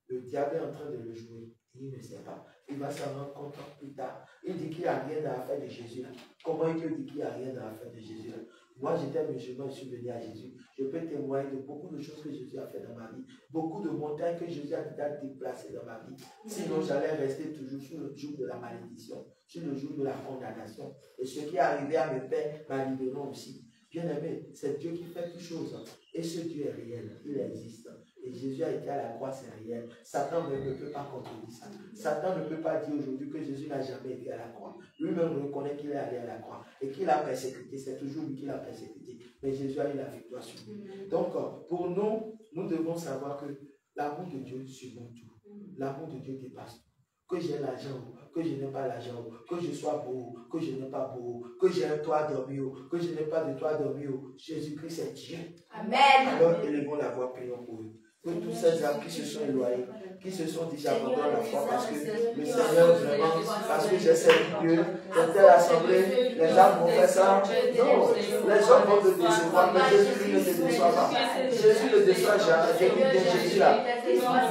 Le diable est en train de le jouer. Il ne sait pas. Il va s'en rendre compte plus tard. Il dit qu'il n'y a rien dans l'affaire de Jésus là. Comment il peut dire qu'il n'y a rien dans l'affaire de Jésus là? Moi, j'étais musulman, je suis venu à Jésus. Je peux témoigner de beaucoup de choses que Jésus a fait dans ma vie. Beaucoup de montagnes que Jésus a déplacées dans ma vie. Sinon, j'allais rester toujours sur le joug de la malédiction, sur le joug de la condamnation. Et ce qui est arrivé à mes pères m'a libéré aussi. Bien aimé, c'est Dieu qui fait toutes choses. Et ce Dieu est réel, il existe. Et Jésus a été à la croix, c'est réel. Satan même ne peut pas contredire ça. Satan ne peut pas dire aujourd'hui que Jésus n'a jamais été à la croix. Lui-même reconnaît qu'il est allé à la croix et qu'il a persécuté. C'est toujours lui qui l'a persécuté. Mais Jésus a eu la victoire sur lui. Donc, pour nous, nous devons savoir que l'amour de Dieu surmonte tout. L'amour de Dieu dépasse tout. Que j'ai l'argent, que je n'ai pas l'argent, que je sois beau, que je n'ai pas beau, que j'ai un toit dormir, que je n'ai pas de toit dormir. Jésus-Christ est Dieu. Amen. Alors, élevons la voix, prions pour eux. Que tous ces âmes qui se sont éloignés, qui se sont dit j'abandonne la foi parce que le Seigneur vraiment, parce que j'ai servi Dieu, dans telle assemblée, les âmes vont faire ça. Non, les hommes vont te décevoir, mais Jésus lui ne te déçoit pas. Jésus ne déçoit jamais. Jésus là.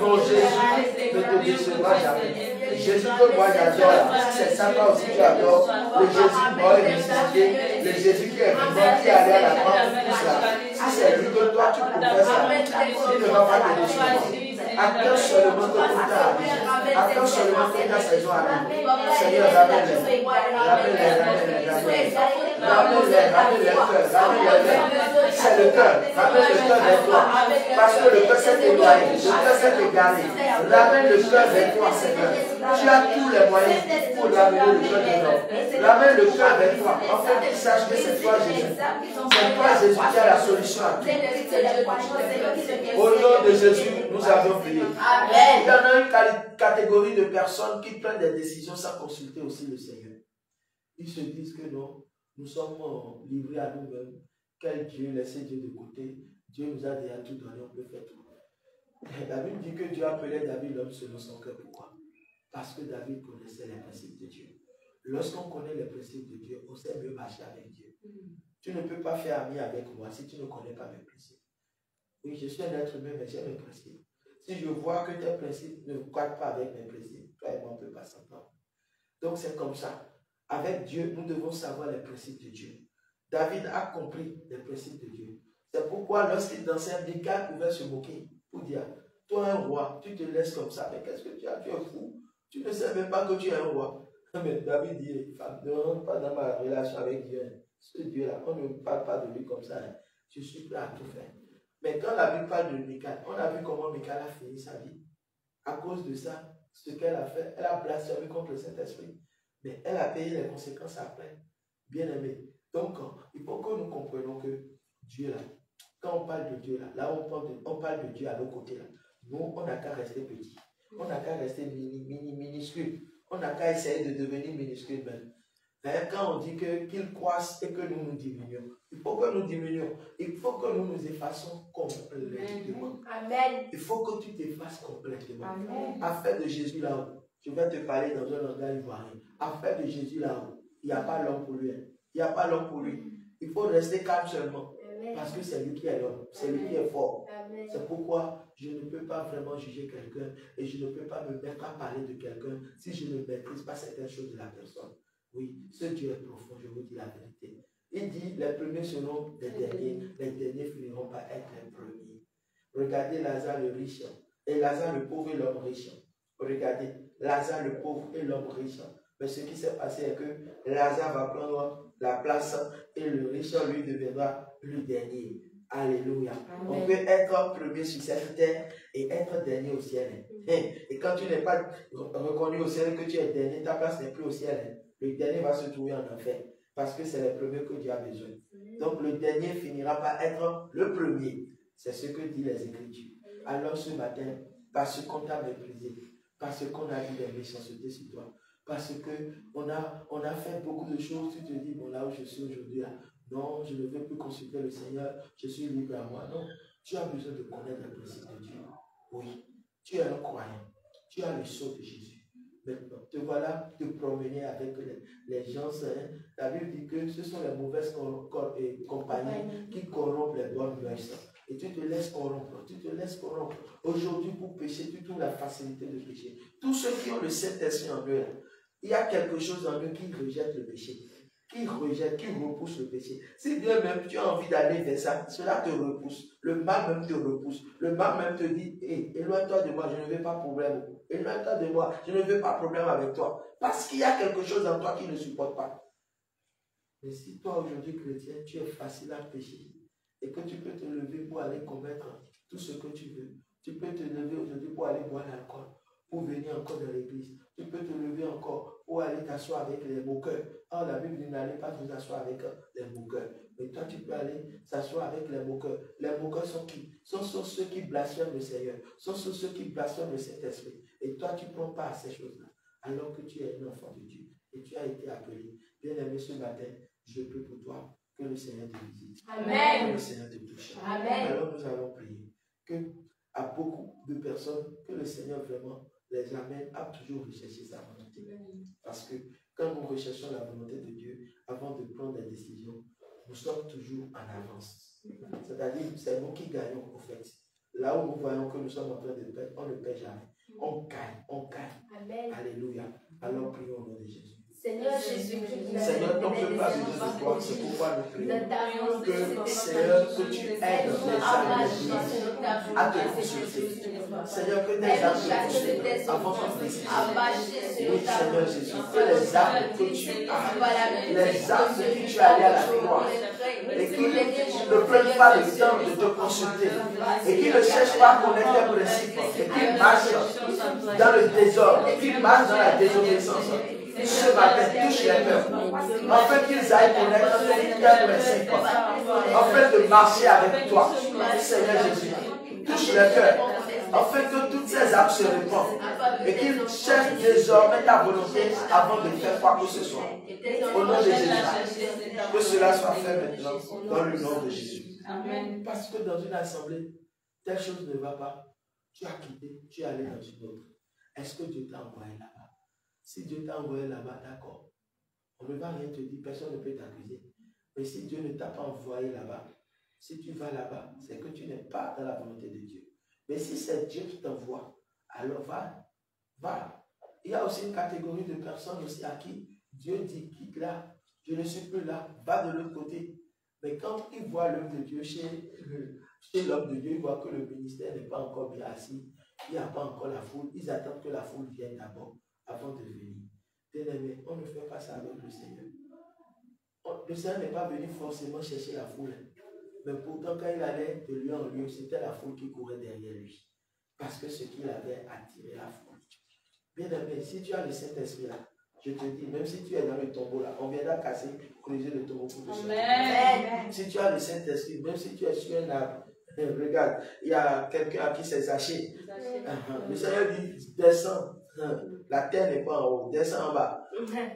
Non, Jésus ne te décevra jamais. Jésus que moi j'adore, si c'est ça toi aussi tu adores, le Jésus mort et ressuscité, le Jésus qui est vivant, qui est allé à la croix pour tout ça. Si c'est lui que toi tu professes ça, il ne va pas te décevoir. Attends seulement que tout arrive. Attends seulement que ta saison arrive. Seigneur, ramène-les. C'est le cœur. Ramène le cœur vers toi. Parce que le cœur s'est éloigné. Le cœur s'est égaré. Ramène le cœur vers toi, Seigneur. Tu as tous les moyens pour ramener le cœur de l'homme. Ramène le cœur vers toi. En fait, qu'il sache que c'est toi, Jésus. C'est toi, Jésus, qui a la solution à tout. Au nom de Jésus, nous avons prié. Il y en a une catégorie de personnes qui prennent des décisions sans consulter aussi le Seigneur. Ils se disent que non, nous sommes livrés à nous-mêmes. Quel Dieu, laissez Dieu de côté. Dieu nous a déjà tout donné, on peut faire tout. La Bible dit que Dieu appelait David l'homme selon son cœur. Pourquoi? Parce que David connaissait les principes de Dieu. Lorsqu'on connaît les principes de Dieu, on sait mieux marcher avec Dieu. Tu ne peux pas faire ami avec moi si tu ne connais pas mes principes. Oui, je suis un être humain, mais j'ai mes principes. Si je vois que tes principes ne cadrent pas avec mes principes, toi et moi, on ne peut pas s'entendre. Donc c'est comme ça. Avec Dieu, nous devons savoir les principes de Dieu. David a compris les principes de Dieu. C'est pourquoi lorsqu'il dansait, Michal pouvait se moquer pour dire, toi un roi, tu te laisses comme ça, mais qu'est-ce que tu as? Tu es fou. Tu ne sais même pas que tu es un roi. Mais David dit, ne rentre pas dans ma relation avec Dieu. Ce Dieu-là, on ne parle pas de lui comme ça. Je suis prêt à tout faire. Mais quand la Bible parle de Michal, on a vu comment Michal a fini sa vie. À cause de ça, ce qu'elle a fait, elle a blasphémé contre le Saint-Esprit. Mais elle a payé les conséquences après. Bien aimé. Donc, il faut que nous comprenions que Dieu là, quand on parle de Dieu là, là on parle de Dieu à l'autre côté là. Nous, on n'a qu'à rester petit. On n'a qu'à rester minuscule. On n'a qu'à essayer de devenir minuscule même. Mais quand on dit qu'il croisse et que nous nous diminuons, il faut que nous diminuions. Il faut que nous nous effaçons complètement. Amen. Il faut que tu t'effaces complètement. Amen. Afin de Jésus là-haut. Je vais te parler dans un langage ivoirien. Affaire de Jésus là-haut. Il n'y a pas l'homme pour lui. Il n'y a pas l'homme pour lui. Il faut rester calme seulement. Parce que c'est lui qui est l'homme. C'est lui qui est fort. C'est pourquoi je ne peux pas vraiment juger quelqu'un et je ne peux pas me mettre à parler de quelqu'un si je ne maîtrise pas certaines choses de la personne. Oui, ce Dieu est profond, je vous dis la vérité. Il dit, les premiers seront les derniers finiront par être les premiers. Regardez Lazare le riche et Lazare le pauvre et l'homme riche. Regardez, Lazare le pauvre et l'homme riche. Mais ce qui s'est passé est que Lazare va prendre la place et le riche lui deviendra le dernier. Alléluia. Amen. On peut être premier sur cette terre et être dernier au ciel. Et quand tu n'es pas reconnu au ciel que tu es dernier, ta place n'est plus au ciel. Le dernier va se trouver en enfer. Parce que c'est le premier que Dieu a besoin. Donc le dernier finira par être le premier. C'est ce que disent les Écritures. Alors ce matin, parce qu'on t'a méprisé, parce qu'on a dit des méchancetés sur toi, parce qu'on a fait beaucoup de choses, tu te dis, bon là où je suis aujourd'hui, là, non, je ne veux plus consulter le Seigneur, je suis libre à moi. Non, tu as besoin de connaître le principe de Dieu. Oui, tu es un croyant, tu as le sceau de Jésus. Maintenant, te voilà te promener avec les gens. La Bible dit que ce sont les mauvaises compagnies qui corrompent les bonnes mœurs. Et tu te laisses corrompre, tu te laisses corrompre. Aujourd'hui, pour pécher, tu trouves la facilité de pécher. Tous ceux qui ont le Saint-Esprit en eux, il y a quelque chose en eux qui rejette le péché, qui rejette, qui repousse le péché. Si bien même tu as envie d'aller vers ça, cela te repousse. Le mal même te repousse. Le mal même te dit, hey, éloigne-toi de moi, je ne veux pas de problème. Éloigne-toi de moi, je ne veux pas de problème avec toi. Parce qu'il y a quelque chose en toi qui ne supporte pas. Mais si toi aujourd'hui chrétien, tu es facile à pécher et que tu peux te lever pour aller commettre tout ce que tu veux, tu peux te lever aujourd'hui pour aller boire l'alcool, pour venir encore dans l'église. Tu peux te lever encore pour aller t'asseoir avec les moqueurs. Or, la Bible dit n'allez pas vous asseoir avec les moqueurs. Mais toi, tu peux aller s'asseoir avec les moqueurs. Les moqueurs sont qui? Sont ceux qui blasphèment le Seigneur. Sont ceux qui blasphèment le Saint-Esprit. Et toi, tu ne prends pas à ces choses-là. Alors que tu es un enfant de Dieu. Et tu as été appelé. Bien-aimé, ce matin, je prie pour toi que le Seigneur te visite. Amen. Que le Seigneur te touche. Amen. Alors, nous allons prier. Que à beaucoup de personnes, que le Seigneur vraiment les amène à toujours rechercher sa volonté. Parce que quand nous recherchons la volonté de Dieu, avant de prendre des décisions, nous sommes toujours en avance. C'est-à-dire, c'est nous qui gagnons au fait. Là où nous voyons que nous sommes en train de perdre, on ne perd jamais. On gagne, on gagne. Amen. Alléluia. Alors prions au nom de Jésus. Seigneur Jésus-Christ, Seigneur, comme je parle de toi, c'est pourquoi nous prions que, Seigneur, que tu aides les âmes à te consulter. Seigneur, que des âmes te consultent avant qu'on décide. Oui, Seigneur Jésus, que les âmes que tu as, les âmes de qui tu es allé à la croix, et qui ne prennent pas le temps de te consulter, et qui ne cherchent pas à connaître tes principes, et qui marchent dans le désordre, qui marchent dans la désobéissance. Ce matin, touche les cœurs, afin qu'ils aillent connaître tes principes, afin de marcher avec toi, Seigneur Jésus. Touche les cœurs, afin que toutes ces âmes se répandent et qu'ils cherchent désormais ta volonté avant de faire quoi que ce soit. Au nom de Jésus, que cela soit fait maintenant, dans le nom de Jésus. Amen. Parce que dans une assemblée, telle chose ne va pas. Tu as quitté, tu es allé dans une autre. Est-ce que Dieu t'a envoyé là-bas? Si Dieu t'a envoyé là-bas, d'accord. On ne va rien te dire, personne ne peut t'accuser. Mais si Dieu ne t'a pas envoyé là-bas, si tu vas là-bas, c'est que tu n'es pas dans la volonté de Dieu. Mais si c'est Dieu qui t'envoie, alors va. Il y a aussi une catégorie de personnes aussi à qui Dieu dit, quitte là, je ne suis plus là, va de l'autre côté. Mais quand ils voient l'homme de Dieu chez l'homme de Dieu, ils voient que le ministère n'est pas encore bien assis, il n'y a pas encore la foule, ils attendent que la foule vienne d'abord, avant de venir. Bien-aimé, on ne fait pas ça avec le Seigneur. Le Seigneur n'est pas venu forcément chercher la foule. Mais pourtant, quand il allait de lieu en lieu, c'était la foule qui courait derrière lui. Parce que ce qu'il avait attiré la foule. Bien-aimé, si tu as le Saint-Esprit là, je te dis, même si tu es dans le tombeau là, on viendra casser, creuser le tombeau pour te sortir. Si tu as le Saint-Esprit, même si tu es sur un arbre, regarde, il y a quelqu'un à qui c'est saché. Le Seigneur dit, descends. La terre n'est pas en haut, descends en bas.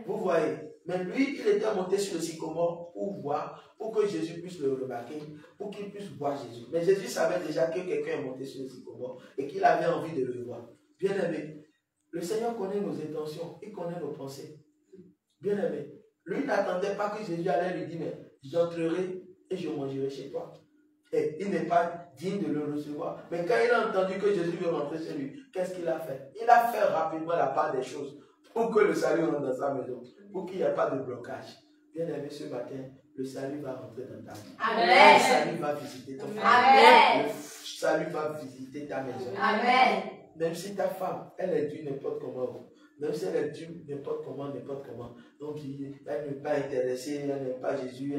Vous voyez. Mais lui, il était monté sur le sycomore pour voir, pour que Jésus puisse le remarquer, pour qu'il puisse voir Jésus. Mais Jésus savait déjà que quelqu'un est monté sur le sycomore et qu'il avait envie de le voir. Bien aimé, Le Seigneur connaît nos intentions, il connaît nos pensées. Bien aimé, lui n'attendait pas que Jésus allait lui dire, mais j'entrerai et je mangerai chez toi. Et il n'est pas digne de le recevoir. Mais quand il a entendu que Jésus veut rentrer chez lui, qu'est-ce qu'il a fait? Il a fait rapidement la part des choses pour que le salut rentre dans sa maison, pour qu'il n'y ait pas de blocage. Bien aimé, ce matin, le salut va rentrer dans ta vie. Amen. Le salut va visiter ton frère. Amen. Le salut va visiter ta maison. Amen. Même si ta femme, elle est due n'importe comment, même si elle est due n'importe comment, donc elle n'est pas intéressée, elle n'aime pas Jésus,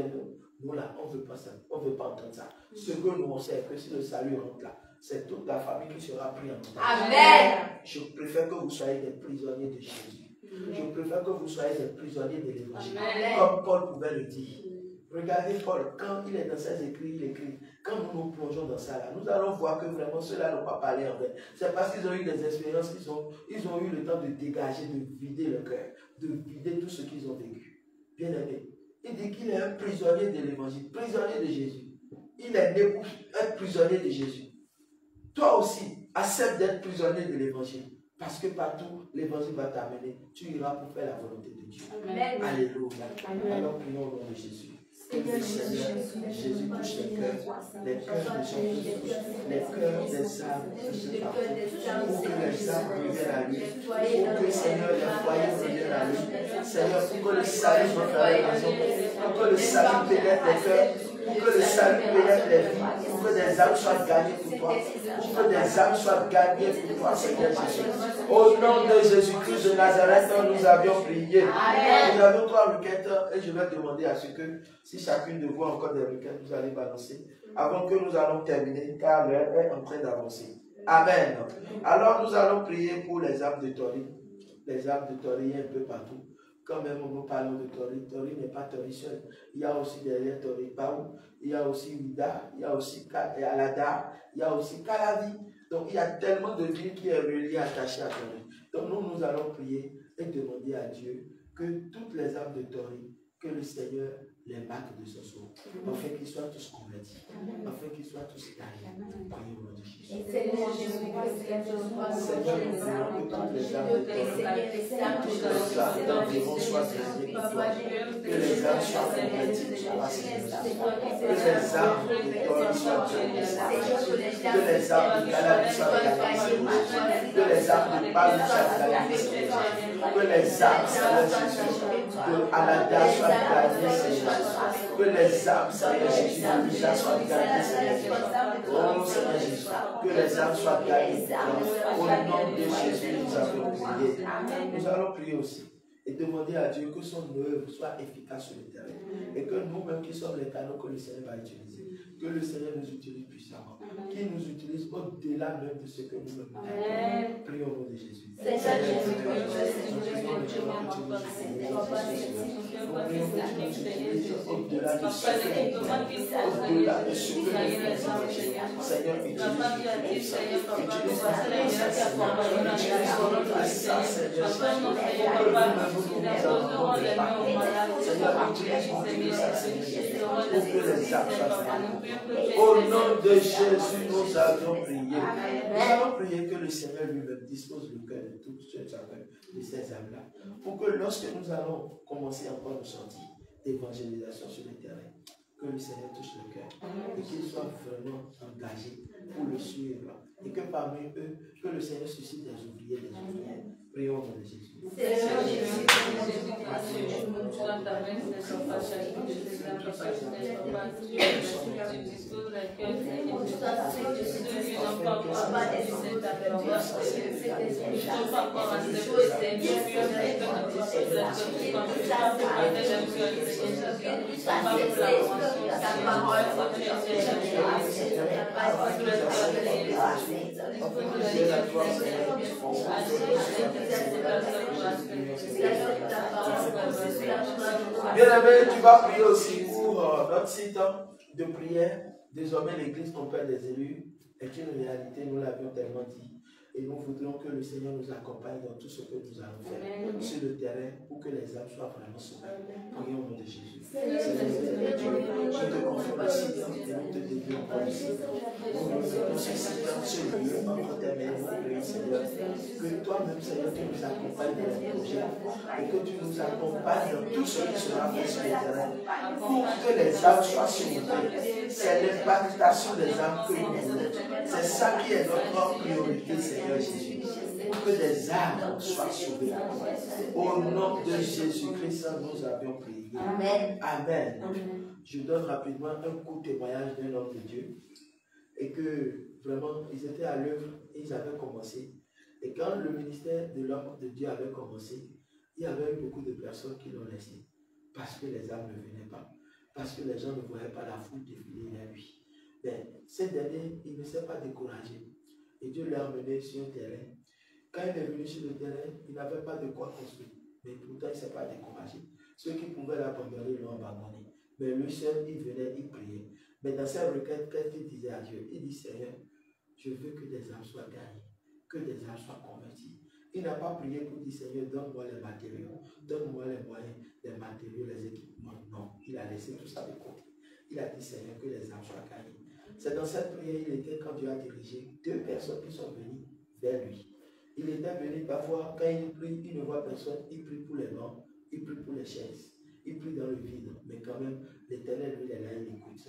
nous là, on ne veut pas ça, on ne veut pas entendre ça. Ce que nous on sait, que si le salut rentre là, c'est toute la famille qui sera prise en otage. Amen. Je préfère que vous soyez des prisonniers de Jésus. Je préfère que vous soyez des prisonniers de l'évangile. Comme Paul pouvait le dire. Regardez Paul, quand il est dans ses écrits, il écrit. Quand nous nous plongeons dans ça, là, nous allons voir que vraiment ceux-là n'ont pas parlé en vrai. C'est parce qu'ils ont eu des expériences, ils ont eu le temps de dégager, de vider le cœur, de vider tout ce qu'ils ont vécu. Bien aimé, il dit qu'il est un prisonnier de l'évangile, prisonnier de Jésus. Il est né pour être prisonnier de Jésus. Toi aussi, accepte d'être prisonnier de l'évangile. Parce que partout, l'évangile va t'amener. Tu iras pour faire la volonté de Dieu. Amen. Alléluia. Alors prions au nom de Jésus. Seigneur, Jésus touche les cœurs de son fils, les cœurs des âmes qui se partent. Pour que les âmes reviennent à lui. Pour que, Seigneur, les foyers reviennent à lui. Seigneur, pour que le salut rentre dans les maisons. Pour que le salut pénètre les cœurs. Pour que le salut pénètre les vies. Pour que des âmes soient gagnées pour toi. Pour que des âmes soient gagnées pour toi, Seigneur Jésus. Au nom de Jésus-Christ de Nazareth, nous avions prié. Nous avions 3 requêtes et je vais demander à ce que, si chacune de vous a encore des requêtes, vous allez balancer avant que nous allons terminer, car l'heure est en train d'avancer. Amen. Alors nous allons prier pour les âmes de Tori. Les âmes de Tori un peu partout. Quand même nous parlons de Tori, Tori n'est pas Tori seul. Il y a aussi derrière Tori Pau, il y a aussi Ouida, il y a aussi Alada, il y a aussi Calavi. Donc il y a tellement de villes qui sont reliées, attachées à Tori. Donc nous allons prier et demander à Dieu que toutes les âmes de Tori, que le Seigneur les marque de ce soir, afin qu'ils soient tous convertis, afin qu'ils soient tous carrés. Prions au nom de Jésus. Seigneur Jésus, Seigneur, nous prions que toutes les âmes de Tori soient gagnées pour toi, que les âmes soient converties pour toi, Seigneur. Que les âmes de Tori soient gagnées, que les âmes de Calabi soient gagnées, que les âmes de Palu soient gagnées, que les âmes, Seigneur Jésus, de Alada soient gagnées, Seigneur. Que les âmes, Seigneur Jésus, de Lisa soient gagnées, Seigneur. Oh Seigneur Jésus, que les âmes soient gagnées. Au nom de Jésus, nous avons prié. Nous allons prier aussi et demander à Dieu que son œuvre soit efficace sur le terrain. Et que nous-mêmes qui sommes les canaux que le Seigneur va utiliser, que le Seigneur nous utilise puissamment, qu'il nous utilise au-delà même de ce que nous-mêmes faisons. Prions au nom de Jésus. Seigneur Jésus, au-delà de ce que au-delà de ce que Seigneur, utilise au nom de Jésus, nous allons prier. Nous allons prier que le Seigneur lui-même dispose le cœur de tous ceux de ces âmes-là. Pour que lorsque nous allons commencer encore nos sorties d'évangélisation sur le terrain, que le Seigneur touche le cœur et qu'il soit vraiment engagé pour le suivre. Et que parmi eux, que le Seigneur suscite des ouvriers, des ouvrières. Prions au nom de Jésus. Seigneur Jésus, Bien-aimé, tu vas prier aussi pour notre site de prière. Désormais, l'église, ton Père des élus, est une réalité, nous l'avions tellement dit. Et nous voudrions que le Seigneur nous accompagne dans tout ce que nous allons faire sur le terrain pour que les âmes soient vraiment sauvées. Prions au nom de Jésus. Seigneur, je te confie aussi et nous te dédions comme ici. Nous suscitons ce lieu entre tes mains, nous prions, Seigneur, que toi-même, Seigneur, tu nous accompagnes dans les projets et que tu nous accompagnes dans tout ce qui sera fait sur le terrain pour que les âmes soient sauvées. C'est l'impactation des âmes que nous voulons. C'est ça qui est notre priorité, Seigneur Jésus. Pour que des âmes soient sauvées. Au nom de Jésus-Christ, nous avions prié. Amen. Amen. Je donne rapidement un court témoignage d'un homme de Dieu. Et que vraiment, ils étaient à l'œuvre et ils avaient commencé. Et quand le ministère de l'homme de Dieu avait commencé, il y avait eu beaucoup de personnes qui l'ont laissé. Parce que les âmes ne venaient pas. Parce que les gens ne voyaient pas la foule défiler vers lui. Mais ces derniers, il ne s'est pas découragé. Et Dieu l'a emmené sur un terrain. Quand il est venu sur le terrain, il n'avait pas de quoi construire. Mais pourtant, il ne s'est pas découragé. Ceux qui pouvaient l'abandonner l'ont abandonné. Mais lui seul, il venait, il priait. Mais dans sa requête, qu'est-ce qu'il disait à Dieu? Il dit, Seigneur, je veux que des âmes soient gagnées, que des âmes soient converties. Il n'a pas prié pour dire, Seigneur, donne-moi les matériaux, donne-moi les moyens, les matériaux, les équipements. Non, il a laissé tout ça de côté. Il a dit, Seigneur, que les âmes soient gagnées. C'est dans cette prière, il était quand Dieu a dirigé 2 personnes qui sont venues vers lui. Il était venu parfois, quand il prie, il ne voit personne, il prie pour les bancs, il prie pour les chaises, il prie dans le vide, mais quand même, l'Éternel, lui, il est là, il écoute.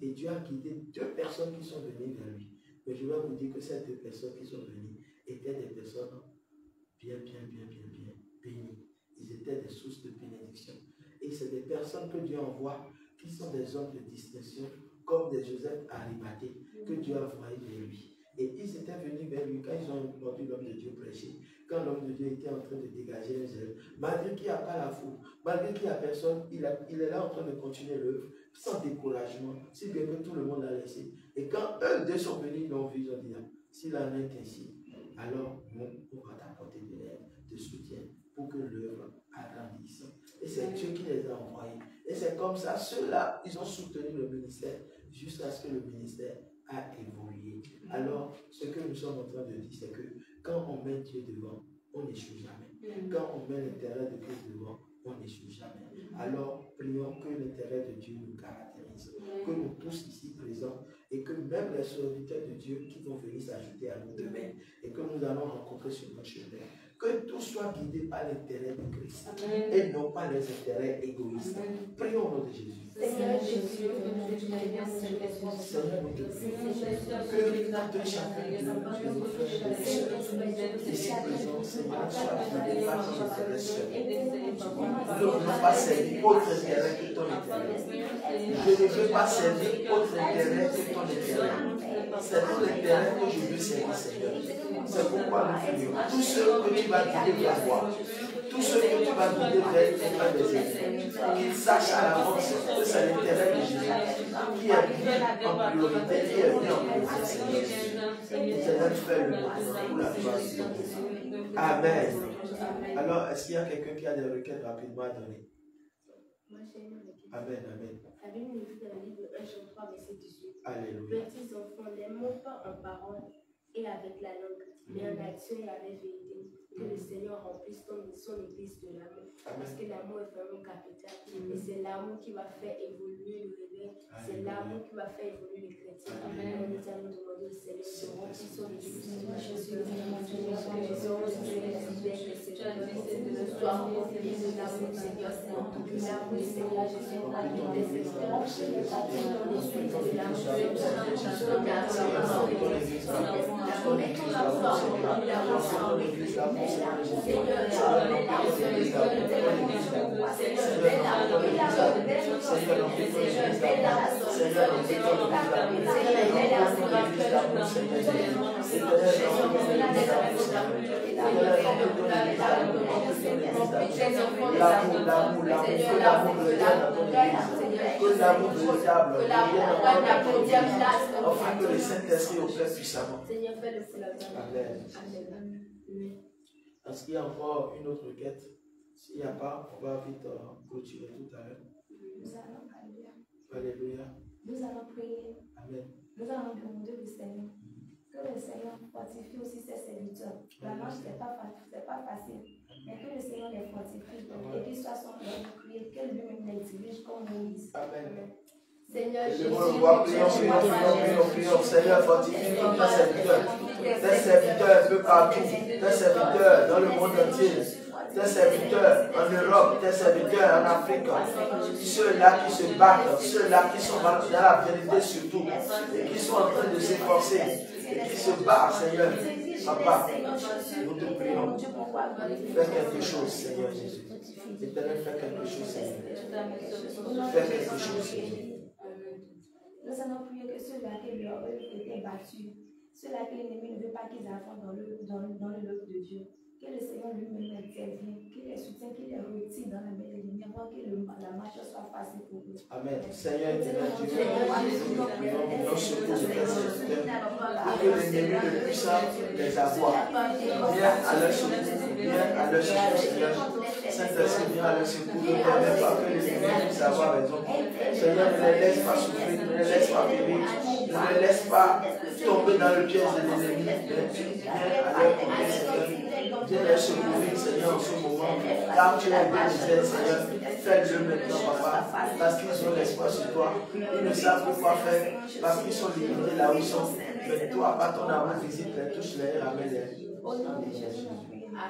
Et Dieu a guidé 2 personnes qui sont venues vers lui. Mais je vais vous dire que ces 2 personnes qui sont venues étaient des personnes bien bénies. Ils étaient des sources de bénédiction. Et c'est des personnes que Dieu envoie, qui sont des hommes de distinction, comme des Joseph Arimathée, que Dieu a envoyé vers lui. Et ils étaient venus vers lui quand ils ont entendu l'homme de Dieu prêcher, quand l'homme de Dieu était en train de dégager un zèle, malgré qu'il n'y a pas la foule, malgré qu'il n'y a personne, il est là en train de continuer l'œuvre, sans découragement, si bien que tout le monde l'a laissé. Et quand eux 2 sont venus, ils l'ont vu, ils ont dit, s'il en est ainsi, alors nous, on va t'apporter de l'aide, de soutien, pour que l'œuvre agrandisse. Et c'est Dieu qui les a envoyés. Et c'est comme ça, ceux-là, ils ont soutenu le ministère, jusqu'à ce que le ministère a évolué. Alors, ce que nous sommes en train de dire, c'est que quand on met Dieu devant, on n'échoue jamais. Quand on met l'intérêt de Christ devant, on n'échoue jamais. Alors, prions que l'intérêt de Dieu nous caractérise, que nous tous ici présents, et que même les serviteurs de Dieu qui vont venir s'ajouter à nous demain, et que nous allons rencontrer sur notre chemin, que tout soit guidé par l'intérêt de Christ, et non pas les intérêts égoïstes. Prions au nom de Jésus. Seigneur Jésus, Seigneur, nous te prions que de chacun de nos frères et sœurs ici présents, Seigneur, soit guidé par ton intérêt seul. Nous ne voulons pas servir autre intérêt que ton intérêt. Je ne veux pas servir autre intérêt que ton intérêt. C'est ton intérêt que je veux servir, Seigneur. C'est pourquoi nous prions. Tous ceux que tu vas guider vers moi, tous ceux que tu vas guider vers des églises, qu'ils sachent à l'avance que c'est l'intérêt de Jésus qui est mis en priorité, qui est mis en priorité, Seigneur Jésus. Seigneur, fais le maintenant pour la gloire de Dieu. Amen. Alors, est-ce qu'il y a quelqu'un qui a des requêtes rapidement à donner? Amen, amen. La Bible nous dit dans le livre de 1 Jean 3, verset 18. Alléluia. Petits enfants, n'aimons pas en parole et avec la langue, mais en action et avec vérité. Que le Seigneur remplisse son église de l'amour. Parce que l'amour est vraiment capital. Et c'est l'amour qui va faire évoluer le réveil. C'est l'amour qui va faire évoluer les chrétiens. Nous allons demander au Seigneur de remplir son église. Jésus, que Jésus soit rempli de l'amour, Seigneur. De l'amour, Seigneur Jésus, rempli des espoirs. Enfin que le Saint-Esprit opère puissamment. Amen. Est-ce qu'il y a encore une autre requête? S'il n'y a pas, on va vite clôturer tout à l'heure. Alléluia. Alléluia. Nous allons prier. Amen. Nous allons demander au Seigneur que Que le Seigneur fortifie aussi ses serviteurs. La marche, ce n'est pas facile. Mais que le Seigneur les fortifie et qu'il soit son bouclier, que lui-même les dirige comme Moïse. Amen. Seigneur Jésus, prions, Seigneur, fortifie tes serviteurs. Tes serviteurs un peu partout. Tes serviteurs dans le monde entier. Tes serviteurs en Europe, tes serviteurs en Afrique. Ceux-là qui se battent, ceux-là qui sont dans la vérité surtout, et qui sont en train de s'efforcer, et qui se battent, Seigneur. Papa, nous te prions. Fais quelque chose, Seigneur Jésus. Éternel, fais quelque chose, Seigneur. Fais quelque chose, Seigneur. Nous allons prier que ceux-là qui leur œuvre étaient battus, ceux-là que l'ennemi ne veut pas qu'ils avancent dans l'œuvre de Dieu, que le Seigneur lui-même intervienne, qu'il les soutienne, qu'il les retire dans la main de l'ennemi, avant que la marche soit facile pour eux. Amen. Seigneur, éternel Dieu, nous prions pour nos secours de tes serviteurs, pour que l'ennemi ne puisse les avoir. Viens à leur secours, viens à leur secours, Seigneur. Saint-Esprit, viens à leur secours, ne permets pas que l'ennemi puisse avoir raison. Seigneur, ne les laisse pas souffrir, ne les laisse pas périr, ne les laisse pas tomber dans le piège de l'ennemi. Viens à leur aider, Seigneur. Viens les secourir, Seigneur, en ce moment. Car tu es béni, Seigneur. Fais-le maintenant, papa. Parce qu'ils ont l'espoir sur toi. Ils ne savent plus quoi faire. Parce qu'ils sont limités là où ils sont. Mais toi, par ton amour, visite-les, touche-les et ramène-les.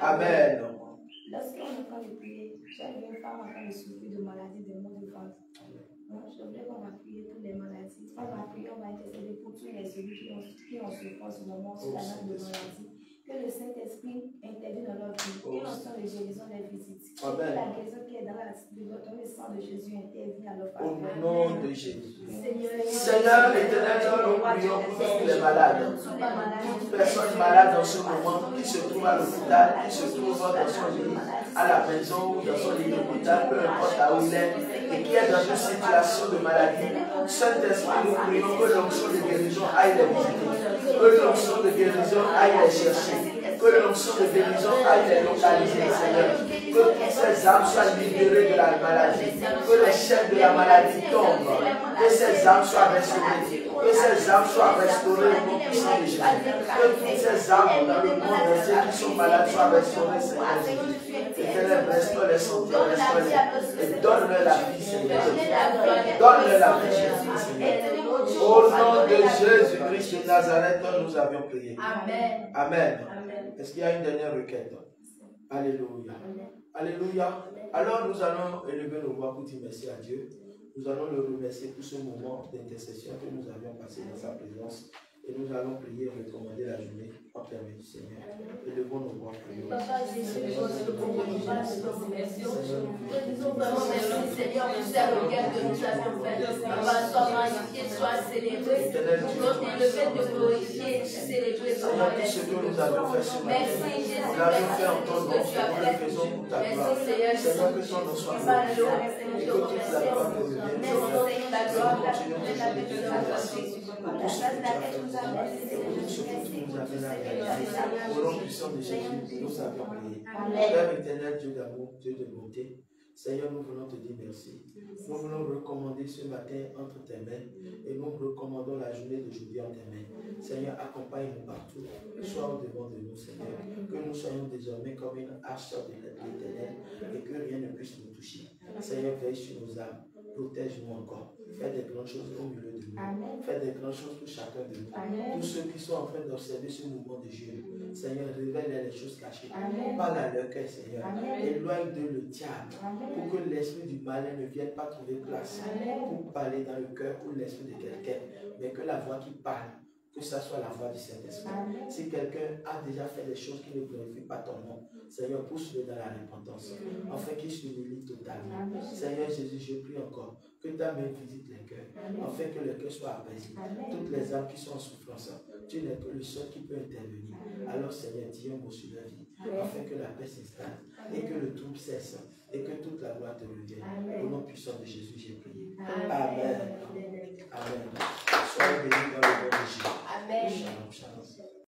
Amen. Lorsqu'on est en train de prier, j'ai vu une femme en train de souffrir de maladies, de maux de ventre. Je voudrais qu'on va prier pour les maladies. On va prier, on va intercéder pour tous les celui qui ont souffert en ce moment sur la note de maladie. Que le Saint-Esprit intervienne dans leur vie. Que l'onction de guérison les visite. Que la guérison qui est dans le sang de Jésus intervienne à leur faveur. Au nom de Jésus. Seigneur éternel, nous prions pour tous les malades. Toute personne malade en ce moment, qui se trouve à l'hôpital, qui se trouve dans son lit, à la maison ou dans son lit d'hôpital, peu importe là où il est, et qui est dans une situation de maladie. Saint-Esprit, nous prions que l'onction de guérison aille les visiter. Que l'onction de guérison aille les chercher. Que l'onction de guérison aille les localiser, Seigneur. Que toutes ces âmes soient libérées de la maladie. Que les chaînes de la maladie tombent. Que ces âmes soient restaurées. Que ces âmes soient restaurées au nom puissant de Jésus. Que toutes ces âmes dans le monde entier qui sont malades soient restaurées, Seigneur Jésus. Éternel, restaure les santé, restaure-les. Et donne-leur la vie, Seigneur. Donne-leur la vie, Seigneur. Au nom de Jésus-Christ de Nazareth, nous avions prié. Amen. Amen. Est-ce qu'il y a une dernière requête? Alléluia. Alléluia. Alors nous allons élever nos voix pour dire merci à Dieu. Nous allons le remercier pour ce moment d'intercession que nous avions passé dans sa présence. Et nous allons prier et recommander la journée en permis du Seigneur. Élevons nos voix pour nous. Papa Jésus, nous vous remercions. Nous disons vraiment merci Seigneur pour cette requête que nous avons faite. Papa, sois magnifié, sois célébré. Notre le fait de glorifier, célébrer ton nom. Tout ce que nous avons fait sur la terre, nous l'avons fait en ton nom, nous le faisons pour ta gloire. Seigneur, que ton nom soit glorifié et que toute la gloire te revienne. Pour tout ce que tu as fait. Pour ce que tu nous as fait la réaliser. Au nom puissant de Jésus, nous avons prié. Père éternel, Dieu d'amour, Dieu de bonté, Seigneur, nous voulons te dire merci. Nous voulons recommander ce matin entre tes mains et nous recommandons la journée d'aujourd'hui en tes mains. Seigneur, accompagne-nous partout. Sois au devant de nous, Seigneur. Que nous soyons désormais comme une arche de l'éternel et que rien ne puisse nous toucher. Seigneur, veille sur nos âmes. Protège-nous encore. Fais des grandes choses au milieu de nous. Fais des grandes choses pour chacun de nous. Tous ceux qui sont en train d'observer ce mouvement de Dieu, Seigneur, révèle les choses cachées. Parle à leur cœur, Seigneur. Éloigne de le diable pour que l'esprit du malin ne vienne pas trouver place pour parler dans le cœur ou l'esprit de quelqu'un, mais que la voix qui parle, que ça soit la voix du Saint-Esprit. Si quelqu'un a déjà fait des choses qui ne glorifient pas ton nom, Seigneur, pousse-le dans la repentance, afin qu'il s'humilie totalement. Seigneur Jésus, je prie encore que ta main visite les cœurs, afin que le cœur soit apaisé. Toutes les âmes qui sont en souffrance, tu n'es que le seul qui peut intervenir. Alors Seigneur, dis un mot sur la vie, afin que la paix s'installe, et que le trouble cesse, et que toute la gloire te revienne. Au nom puissant de Jésus, j'ai prié. Amen.